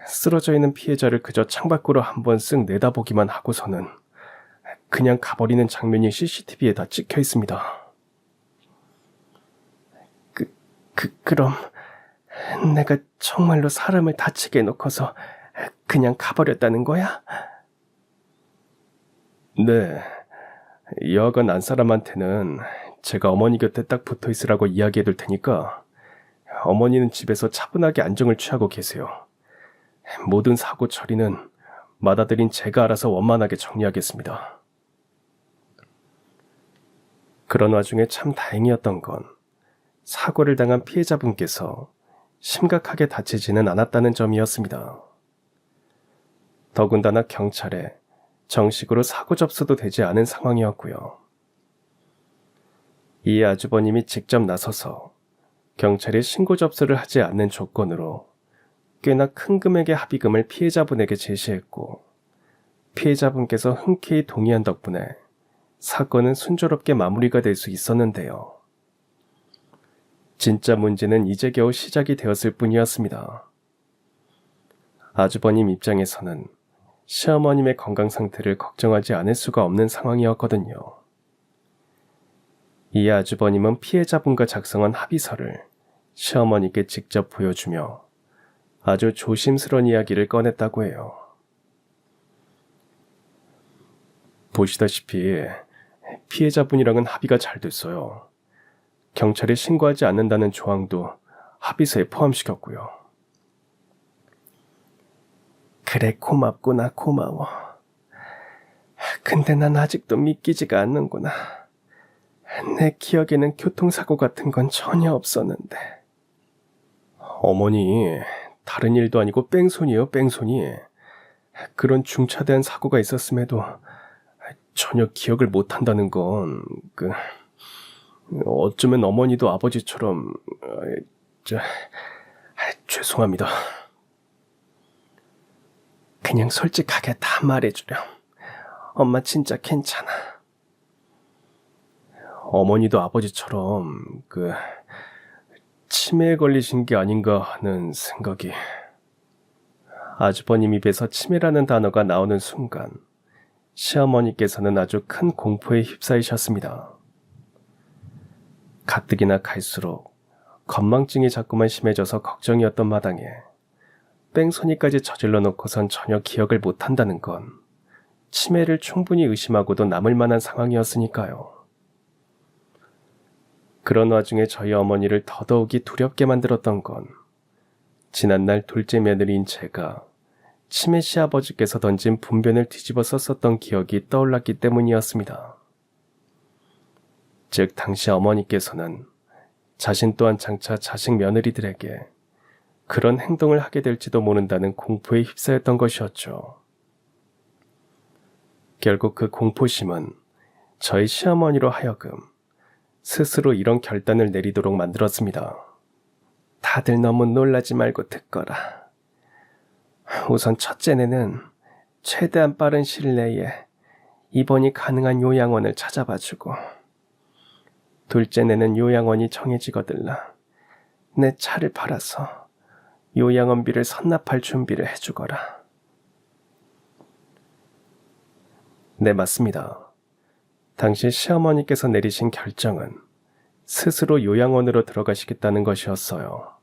쓰러져 있는 피해자를 그저 창밖으로 한번 쓱 내다보기만 하고서는 그냥 가버리는 장면이 CCTV에 다 찍혀 있습니다. 그럼 내가 정말로 사람을 다치게 해놓고서 그냥 가버렸다는 거야? 네. 여하간 안 사람한테는 제가 어머니 곁에 딱 붙어 있으라고 이야기해 둘 테니까 어머니는 집에서 차분하게 안정을 취하고 계세요. 모든 사고 처리는 맏아들인 제가 알아서 원만하게 정리하겠습니다. 그런 와중에 참 다행이었던 건 사고를 당한 피해자분께서 심각하게 다치지는 않았다는 점이었습니다. 더군다나 경찰에 정식으로 사고 접수도 되지 않은 상황이었고요. 이에 아주버님이 직접 나서서 경찰에 신고 접수를 하지 않는 조건으로 꽤나 큰 금액의 합의금을 피해자분에게 제시했고 피해자분께서 흔쾌히 동의한 덕분에 사건은 순조롭게 마무리가 될 수 있었는데요. 진짜 문제는 이제 겨우 시작이 되었을 뿐이었습니다. 아주버님 입장에서는 시어머님의 건강 상태를 걱정하지 않을 수가 없는 상황이었거든요. 이에 아주버님은 피해자분과 작성한 합의서를 시어머니께 직접 보여주며 아주 조심스러운 이야기를 꺼냈다고 해요. 보시다시피 피해자분이랑은 합의가 잘 됐어요. 경찰에 신고하지 않는다는 조항도 합의서에 포함시켰고요. 그래, 고맙구나, 고마워. 근데 난 아직도 믿기지가 않는구나. 내 기억에는 교통사고 같은 건 전혀 없었는데. 어머니, 다른 일도 아니고 뺑소니예요, 뺑소니. 그런 중차대한 사고가 있었음에도 전혀 기억을 못한다는 건 어쩌면 어머니도 아버지처럼 죄송합니다. 그냥 솔직하게 다 말해주렴. 엄마 진짜 괜찮아. 어머니도 아버지처럼 치매에 걸리신 게 아닌가 하는 생각이. 아주버님 입에서 치매라는 단어가 나오는 순간 시어머니께서는 아주 큰 공포에 휩싸이셨습니다. 가뜩이나 갈수록 건망증이 자꾸만 심해져서 걱정이었던 마당에 뺑소니까지 저질러 놓고선 전혀 기억을 못한다는 건 치매를 충분히 의심하고도 남을 만한 상황이었으니까요. 그런 와중에 저희 어머니를 더더욱이 두렵게 만들었던 건 지난날 둘째 며느리인 제가 치매 시아버지께서 던진 분변을 뒤집어 썼었던 기억이 떠올랐기 때문이었습니다. 즉 당시 어머니께서는 자신 또한 장차 자식 며느리들에게 그런 행동을 하게 될지도 모른다는 공포에 휩싸였던 것이었죠. 결국 그 공포심은 저희 시어머니로 하여금 스스로 이런 결단을 내리도록 만들었습니다. 다들 너무 놀라지 말고 듣거라. 우선 첫째는 최대한 빠른 시일 내에 입원이 가능한 요양원을 찾아봐주고, 둘째는 요양원이 정해지거들라 내 차를 팔아서 요양원비를 선납할 준비를 해주거라. 네, 맞습니다. 당시 시어머니께서 내리신 결정은 스스로 요양원으로 들어가시겠다는 것이었어요.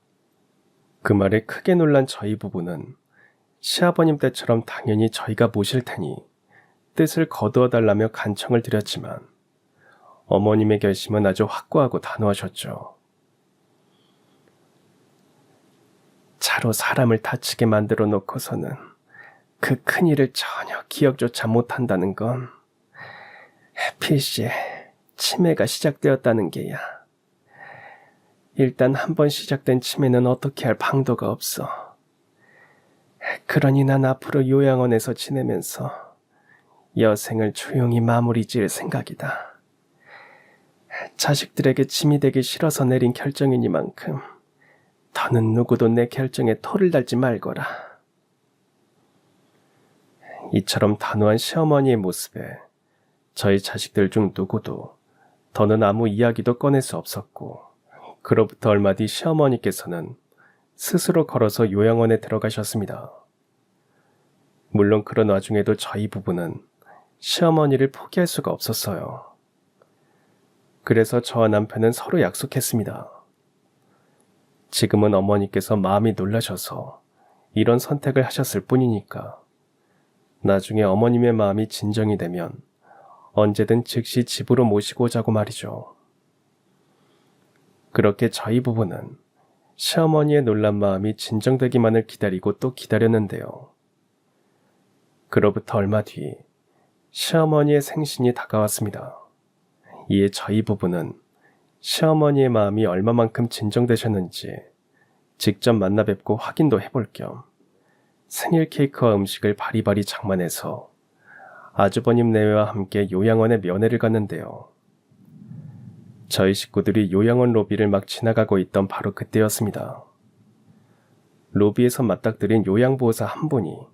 그 말에 크게 놀란 저희 부부는 시아버님 때처럼 당연히 저희가 모실 테니 뜻을 거두어 달라며 간청을 드렸지만 어머님의 결심은 아주 확고하고 단호하셨죠. 차로 사람을 다치게 만들어 놓고서는 그 큰일을 전혀 기억조차 못한다는 건 필시에 치매가 시작되었다는 게야. 일단 한번 시작된 치매는 어떻게 할 방도가 없어. 그러니 난 앞으로 요양원에서 지내면서 여생을 조용히 마무리 지을 생각이다. 자식들에게 짐이 되기 싫어서 내린 결정이니만큼 더는 누구도 내 결정에 토를 달지 말거라. 이처럼 단호한 시어머니의 모습에 저희 자식들 중 누구도 더는 아무 이야기도 꺼낼 수 없었고, 그로부터 얼마 뒤 시어머니께서는 스스로 걸어서 요양원에 들어가셨습니다. 물론 그런 와중에도 저희 부부는 시어머니를 포기할 수가 없었어요. 그래서 저와 남편은 서로 약속했습니다. 지금은 어머니께서 마음이 놀라셔서 이런 선택을 하셨을 뿐이니까 나중에 어머님의 마음이 진정이 되면 언제든 즉시 집으로 모시고 오자고 말이죠. 그렇게 저희 부부는 시어머니의 놀란 마음이 진정되기만을 기다리고 또 기다렸는데요. 그로부터 얼마 뒤 시어머니의 생신이 다가왔습니다. 이에 저희 부부는 시어머니의 마음이 얼마만큼 진정되셨는지 직접 만나 뵙고 확인도 해볼 겸 생일 케이크와 음식을 바리바리 장만해서 아주버님 내외와 함께 요양원에 면회를 갔는데요. 저희 식구들이 요양원 로비를 막 지나가고 있던 바로 그때였습니다. 로비에서 맞닥뜨린 요양보호사 한 분이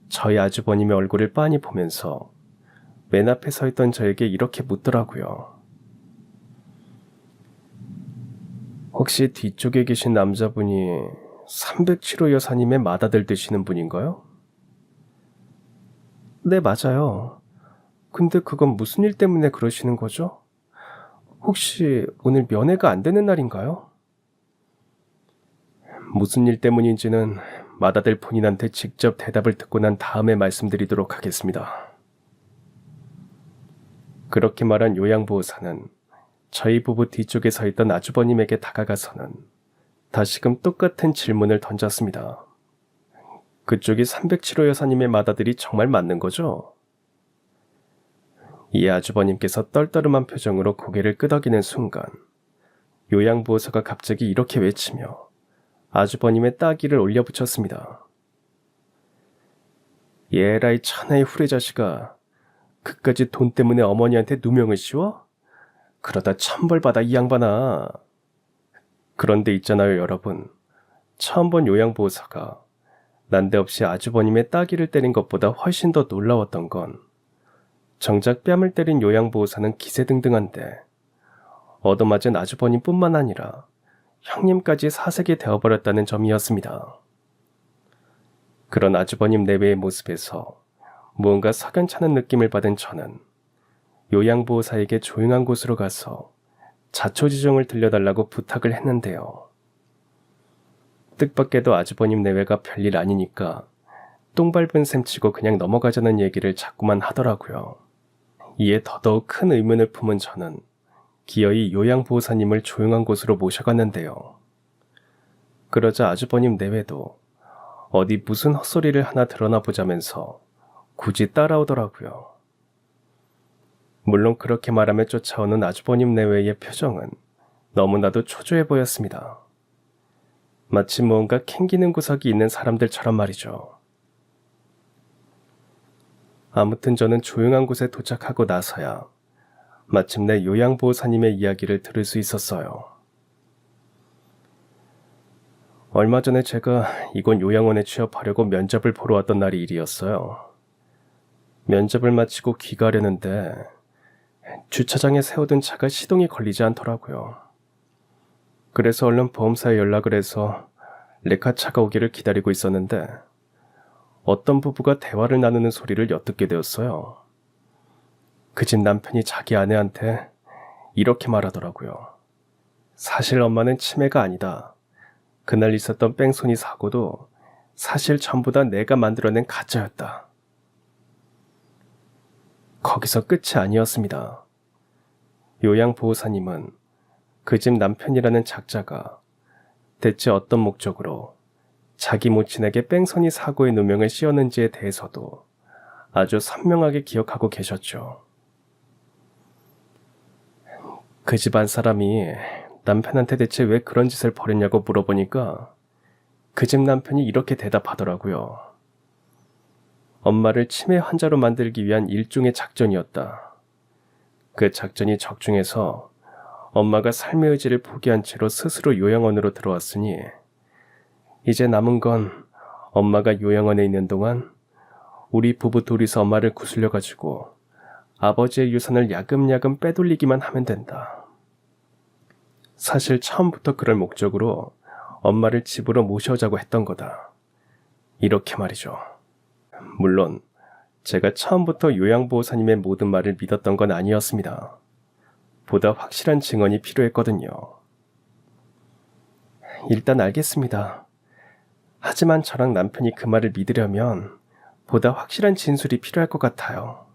저희 아주버님의 얼굴을 빤히 보면서 맨 앞에 서 있던 저에게 이렇게 묻더라고요. 혹시 뒤쪽에 계신 남자분이 307호 여사님의 맏아들 되시는 분인가요? 네, 맞아요. 근데 그건 무슨 일 때문에 그러시는 거죠? 혹시 오늘 면회가 안 되는 날인가요? 무슨 일 때문인지는 맏아들 본인한테 직접 대답을 듣고 난 다음에 말씀드리도록 하겠습니다. 그렇게 말한 요양보호사는 저희 부부 뒤쪽에 서 있던 아주버님에게 다가가서는 다시금 똑같은 질문을 던졌습니다. 그쪽이 307호 여사님의 맏아들이 정말 맞는 거죠? 이에 아주버님께서 떨떠름한 표정으로 고개를 끄덕이는 순간 요양보호사가 갑자기 이렇게 외치며 아주버님의 따귀를 올려붙였습니다. 예라이 천하의 후레자식아, 그까지 돈 때문에 어머니한테 누명을 씌워? 그러다 천벌받아 이 양반아. 그런데 있잖아요 여러분, 처음 본 요양보호사가 난데없이 아주버님의 따귀를 때린 것보다 훨씬 더 놀라웠던 건 정작 뺨을 때린 요양보호사는 기세등등한데 얻어맞은 아주버님뿐만 아니라 형님까지 사색이 되어버렸다는 점이었습니다. 그런 아주버님 내외의 모습에서 무언가 석연찮은 느낌을 받은 저는 요양보호사에게 조용한 곳으로 가서 자초지종을 들려달라고 부탁을 했는데요. 뜻밖에도 아주버님 내외가 별일 아니니까 똥 밟은 셈치고 그냥 넘어가자는 얘기를 자꾸만 하더라고요. 이에 더더욱 큰 의문을 품은 저는 기어이 요양보호사님을 조용한 곳으로 모셔갔는데요. 그러자 아주버님 내외도 어디 무슨 헛소리를 하나 드러나 보자면서 굳이 따라오더라고요. 물론 그렇게 말하며 쫓아오는 아주버님 내외의 표정은 너무나도 초조해 보였습니다. 마치 무언가 캥기는 구석이 있는 사람들처럼 말이죠. 아무튼 저는 조용한 곳에 도착하고 나서야 마침내 요양보호사님의 이야기를 들을 수 있었어요. 얼마 전에 제가 이곳 요양원에 취업하려고 면접을 보러 왔던 날이 일이었어요. 면접을 마치고 귀가하려는데 주차장에 세워둔 차가 시동이 걸리지 않더라고요. 그래서 얼른 보험사에 연락을 해서 레카차가 오기를 기다리고 있었는데 어떤 부부가 대화를 나누는 소리를 엿듣게 되었어요. 그 집 남편이 자기 아내한테 이렇게 말하더라고요. 사실 엄마는 치매가 아니다. 그날 있었던 뺑소니 사고도 사실 전부 다 내가 만들어낸 가짜였다. 거기서 끝이 아니었습니다. 요양보호사님은 그 집 남편이라는 작자가 대체 어떤 목적으로 자기 모친에게 뺑소니 사고의 누명을 씌웠는지에 대해서도 아주 선명하게 기억하고 계셨죠. 그 집안 사람이 남편한테 대체 왜 그런 짓을 벌였냐고 물어보니까 그 집 남편이 이렇게 대답하더라고요. 엄마를 치매 환자로 만들기 위한 일종의 작전이었다. 그 작전이 적중해서 엄마가 삶의 의지를 포기한 채로 스스로 요양원으로 들어왔으니 이제 남은 건 엄마가 요양원에 있는 동안 우리 부부 둘이서 엄마를 구슬려가지고 아버지의 유산을 야금야금 빼돌리기만 하면 된다. 사실 처음부터 그럴 목적으로 엄마를 집으로 모셔오자고 했던 거다. 이렇게 말이죠. 물론 제가 처음부터 요양보호사님의 모든 말을 믿었던 건 아니었습니다. 보다 확실한 증언이 필요했거든요. 일단 알겠습니다. 하지만 저랑 남편이 그 말을 믿으려면 보다 확실한 진술이 필요할 것 같아요.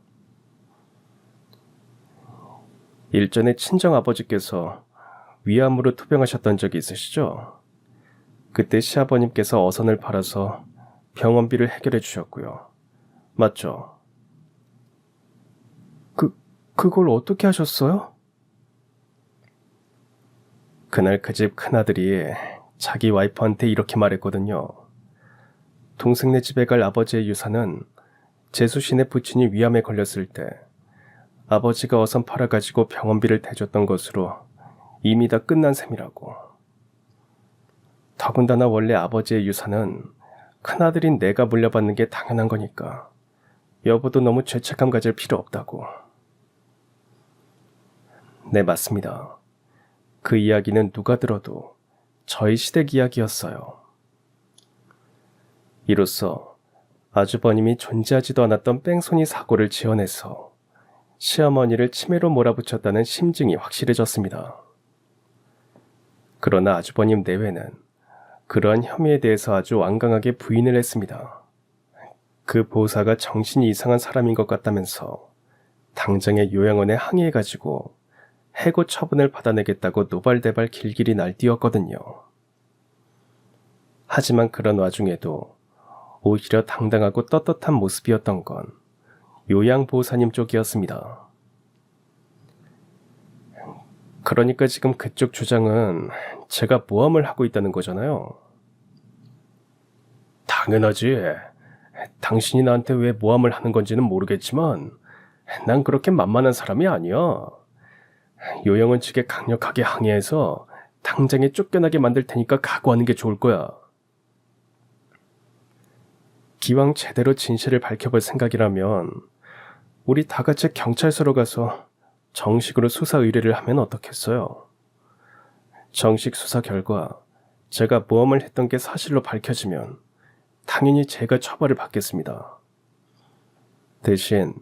일전에 친정아버지께서 위암으로 투병하셨던 적이 있으시죠? 그때 시아버님께서 어선을 팔아서 병원비를 해결해 주셨고요. 맞죠? 그걸 어떻게 하셨어요? 그날 그 집 큰아들이 자기 와이프한테 이렇게 말했거든요. 동생네 집에 갈 아버지의 유산은 제수신의 부친이 위암에 걸렸을 때 아버지가 어선 팔아가지고 병원비를 대줬던 것으로 이미 다 끝난 셈이라고. 더군다나 원래 아버지의 유산은 큰아들인 내가 물려받는 게 당연한 거니까 여보도 너무 죄책감 가질 필요 없다고. 네, 맞습니다. 그 이야기는 누가 들어도 저희 시댁 이야기였어요. 이로써 아주버님이 존재하지도 않았던 뺑소니 사고를 지어내서 시어머니를 치매로 몰아붙였다는 심증이 확실해졌습니다. 그러나 아주버님 내외는 그러한 혐의에 대해서 아주 완강하게 부인을 했습니다. 그 보호사가 정신이 이상한 사람인 것 같다면서 당장에 요양원에 항의해가지고 해고 처분을 받아내겠다고 노발대발 길길이 날뛰었거든요. 하지만 그런 와중에도 오히려 당당하고 떳떳한 모습이었던 건 요양보호사님 쪽이었습니다. 그러니까 지금 그쪽 주장은 제가 모함을 하고 있다는 거잖아요. 당연하지. 당신이 나한테 왜 모함을 하는 건지는 모르겠지만 난 그렇게 만만한 사람이 아니야. 요양원 측에 강력하게 항의해서 당장에 쫓겨나게 만들 테니까 각오하는 게 좋을 거야. 기왕 제대로 진실을 밝혀볼 생각이라면 우리 다 같이 경찰서로 가서 정식으로 수사 의뢰를 하면 어떻겠어요? 정식 수사 결과 제가 모함을 했던 게 사실로 밝혀지면 당연히 제가 처벌을 받겠습니다. 대신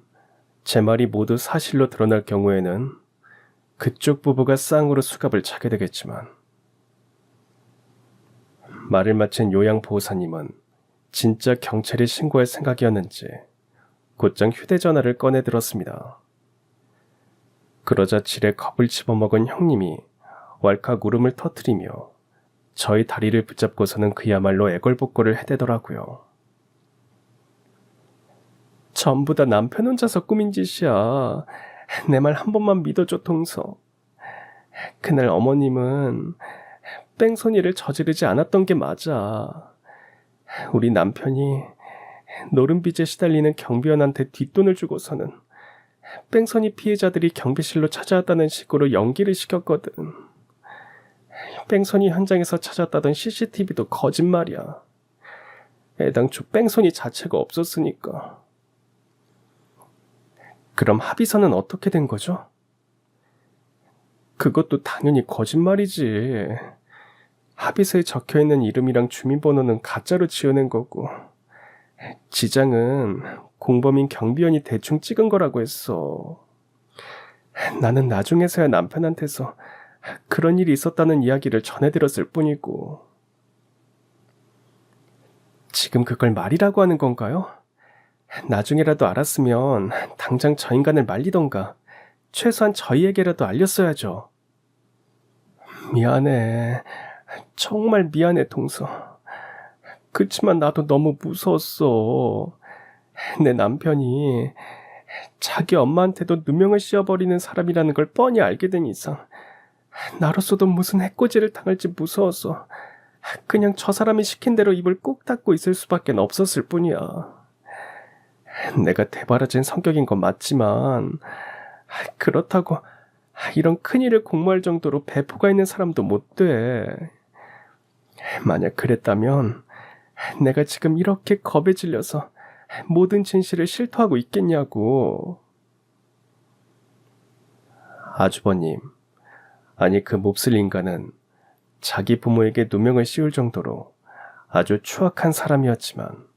제 말이 모두 사실로 드러날 경우에는 그쪽 부부가 쌍으로 수갑을 차게 되겠지만. 말을 마친 요양보호사님은 진짜 경찰에 신고할 생각이었는지 곧장 휴대전화를 꺼내 들었습니다. 그러자 지레 겁을 집어먹은 형님이 왈칵 울음을 터뜨리며 저희 다리를 붙잡고서는 그야말로 애걸복걸을 해대더라고요. 전부 다 남편 혼자서 꾸민 짓이야. 내 말 한 번만 믿어줘, 동서. 그날 어머님은 뺑소니를 저지르지 않았던 게 맞아. 우리 남편이 노름빚에 시달리는 경비원한테 뒷돈을 주고서는 뺑소니 피해자들이 경비실로 찾아왔다는 식으로 연기를 시켰거든. 뺑소니 현장에서 찾았다던 CCTV도 거짓말이야. 애당초 뺑소니 자체가 없었으니까. 그럼 합의서는 어떻게 된 거죠? 그것도 당연히 거짓말이지. 합의서에 적혀있는 이름이랑 주민번호는 가짜로 지어낸 거고 지장은 공범인 경비원이 대충 찍은 거라고 했어. 나는 나중에서야 남편한테서 그런 일이 있었다는 이야기를 전해들었을 뿐이고. 지금 그걸 말이라고 하는 건가요? 나중에라도 알았으면 당장 저 인간을 말리던가 최소한 저희에게라도 알렸어야죠. 미안해. 정말 미안해, 동서. 그치만 나도 너무 무서웠어. 내 남편이 자기 엄마한테도 누명을 씌워버리는 사람이라는 걸 뻔히 알게 된 이상 나로서도 무슨 해코지를 당할지 무서워서 그냥 저 사람이 시킨 대로 입을 꼭 닫고 있을 수밖에 없었을 뿐이야. 내가 대바라진 성격인 건 맞지만 그렇다고 이런 큰일을 공모할 정도로 배포가 있는 사람도 못 돼. 만약 그랬다면 내가 지금 이렇게 겁에 질려서 모든 진실을 실토하고 있겠냐고. 아주버님, 아니 그 몹쓸 인간은 자기 부모에게 누명을 씌울 정도로 아주 추악한 사람이었지만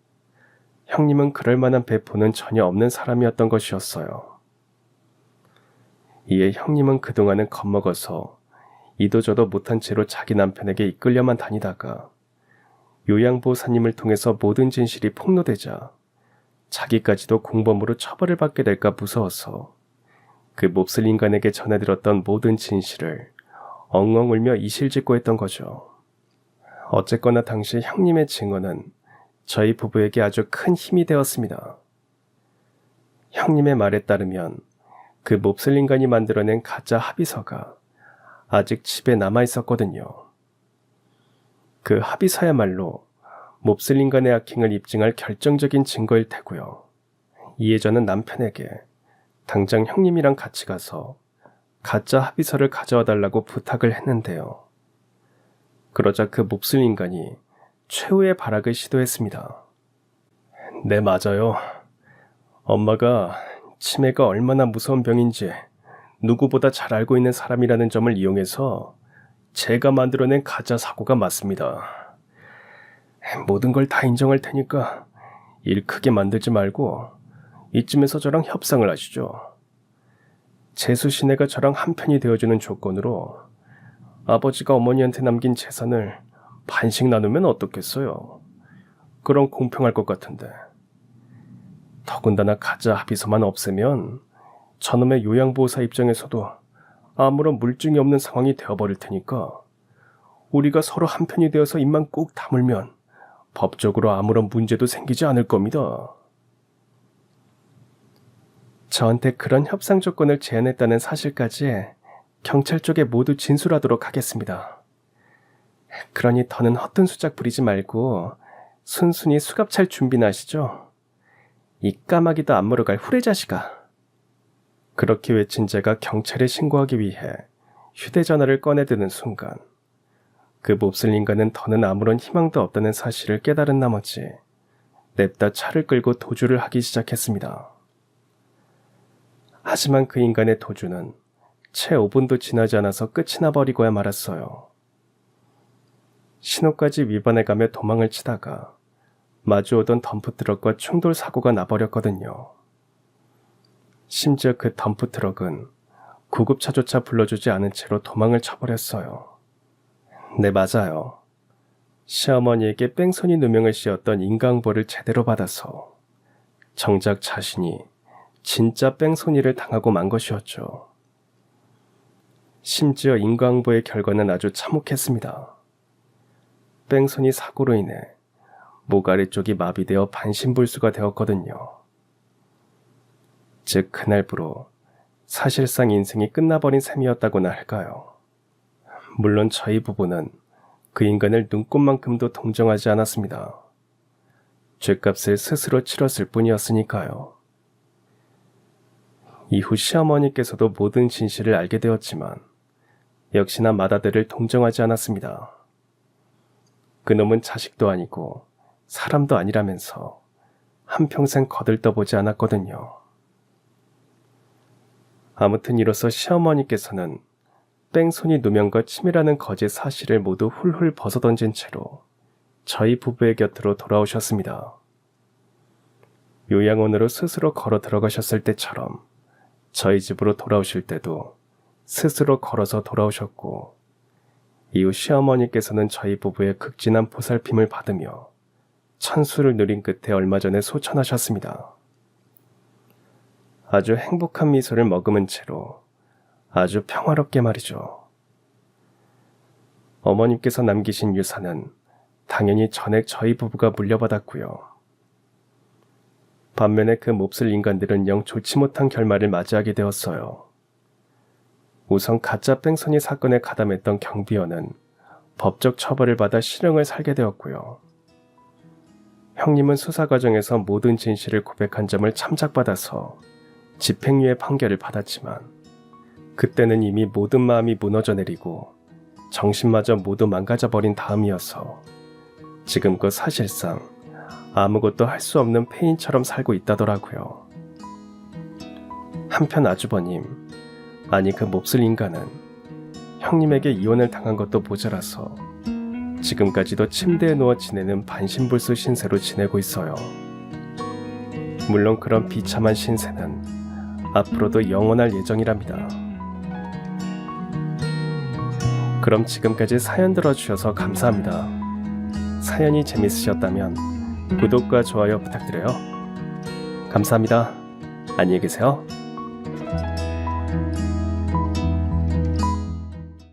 형님은 그럴 만한 배포는 전혀 없는 사람이었던 것이었어요. 이에 형님은 그동안은 겁먹어서 이도저도 못한 채로 자기 남편에게 이끌려만 다니다가 요양보호사님을 통해서 모든 진실이 폭로되자 자기까지도 공범으로 처벌을 받게 될까 무서워서 그 몹쓸 인간에게 전해들었던 모든 진실을 엉엉 울며 이실직고 했던 거죠. 어쨌거나 당시 형님의 증언은 저희 부부에게 아주 큰 힘이 되었습니다. 형님의 말에 따르면 그 몹쓸 인간이 만들어낸 가짜 합의서가 아직 집에 남아 있었거든요. 그 합의서야말로 몹쓸 인간의 악행을 입증할 결정적인 증거일 테고요. 이에 저는 남편에게 당장 형님이랑 같이 가서 가짜 합의서를 가져와 달라고 부탁을 했는데요. 그러자 그 몹쓸 인간이 최후의 발악을 시도했습니다. 네, 맞아요. 엄마가 치매가 얼마나 무서운 병인지 누구보다 잘 알고 있는 사람이라는 점을 이용해서 제가 만들어낸 가짜 사고가 맞습니다. 모든 걸 다 인정할 테니까 일 크게 만들지 말고 이쯤에서 저랑 협상을 하시죠. 재수 시내가 저랑 한편이 되어주는 조건으로 아버지가 어머니한테 남긴 재산을 반씩 나누면 어떻겠어요? 그럼 공평할 것 같은데. 더군다나 가짜 합의서만 없애면 저놈의 요양보호사 입장에서도 아무런 물증이 없는 상황이 되어버릴 테니까 우리가 서로 한편이 되어서 입만 꾹 다물면 법적으로 아무런 문제도 생기지 않을 겁니다. 저한테 그런 협상 조건을 제안했다는 사실까지 경찰 쪽에 모두 진술하도록 하겠습니다. 그러니 더는 헛된 수작 부리지 말고 순순히 수갑찰 준비나 하시죠. 이 까마귀도 안 물어갈 후레자식아. 그렇게 외친 제가 경찰에 신고하기 위해 휴대전화를 꺼내드는 순간 그 몹쓸 인간은 더는 아무런 희망도 없다는 사실을 깨달은 나머지 냅다 차를 끌고 도주를 하기 시작했습니다. 하지만 그 인간의 도주는 채 5분도 지나지 않아서 끝이 나버리고야 말았어요. 신호까지 위반해가며 도망을 치다가 마주오던 덤프트럭과 충돌 사고가 나버렸거든요. 심지어 그 덤프트럭은 구급차조차 불러주지 않은 채로 도망을 쳐버렸어요. 네, 맞아요. 시어머니에게 뺑소니 누명을 씌웠던 인강보를 제대로 받아서 정작 자신이 진짜 뺑소니를 당하고 만 것이었죠. 심지어 인강보의 결과는 아주 참혹했습니다. 뺑소니 사고로 인해 목 아래쪽이 마비되어 반신불수가 되었거든요. 즉 그날부로 사실상 인생이 끝나버린 셈이었다고나 할까요. 물론 저희 부부는 그 인간을 눈꼽만큼도 동정하지 않았습니다. 죗값을 스스로 치렀을 뿐이었으니까요. 이후 시어머니께서도 모든 진실을 알게 되었지만 역시나 맏아들을 동정하지 않았습니다. 그놈은 자식도 아니고 사람도 아니라면서 한평생 거들떠보지 않았거든요. 아무튼 이로써 시어머니께서는 뺑소니 누명과 치매라는 거짓 사실을 모두 훌훌 벗어던진 채로 저희 부부의 곁으로 돌아오셨습니다. 요양원으로 스스로 걸어 들어가셨을 때처럼 저희 집으로 돌아오실 때도 스스로 걸어서 돌아오셨고, 이후 시어머니께서는 저희 부부의 극진한 보살핌을 받으며 천수를 누린 끝에 얼마 전에 소천하셨습니다. 아주 행복한 미소를 머금은 채로 아주 평화롭게 말이죠. 어머님께서 남기신 유산은 당연히 전액 저희 부부가 물려받았고요. 반면에 그 몹쓸 인간들은 영 좋지 못한 결말을 맞이하게 되었어요. 우선 가짜 뺑소니 사건에 가담했던 경비원은 법적 처벌을 받아 실형을 살게 되었고요. 형님은 수사 과정에서 모든 진실을 고백한 점을 참작받아서 집행유예 판결을 받았지만 그때는 이미 모든 마음이 무너져 내리고 정신마저 모두 망가져버린 다음이어서 지금껏 사실상 아무것도 할 수 없는 폐인처럼 살고 있다더라고요. 한편 아주버님, 아니 그 몹쓸 인간은 형님에게 이혼을 당한 것도 모자라서 지금까지도 침대에 누워 지내는 반신불수 신세로 지내고 있어요. 물론 그런 비참한 신세는 앞으로도 영원할 예정이랍니다. 그럼 지금까지 사연 들어주셔서 감사합니다. 사연이 재밌으셨다면 구독과 좋아요 부탁드려요. 감사합니다. 안녕히 계세요.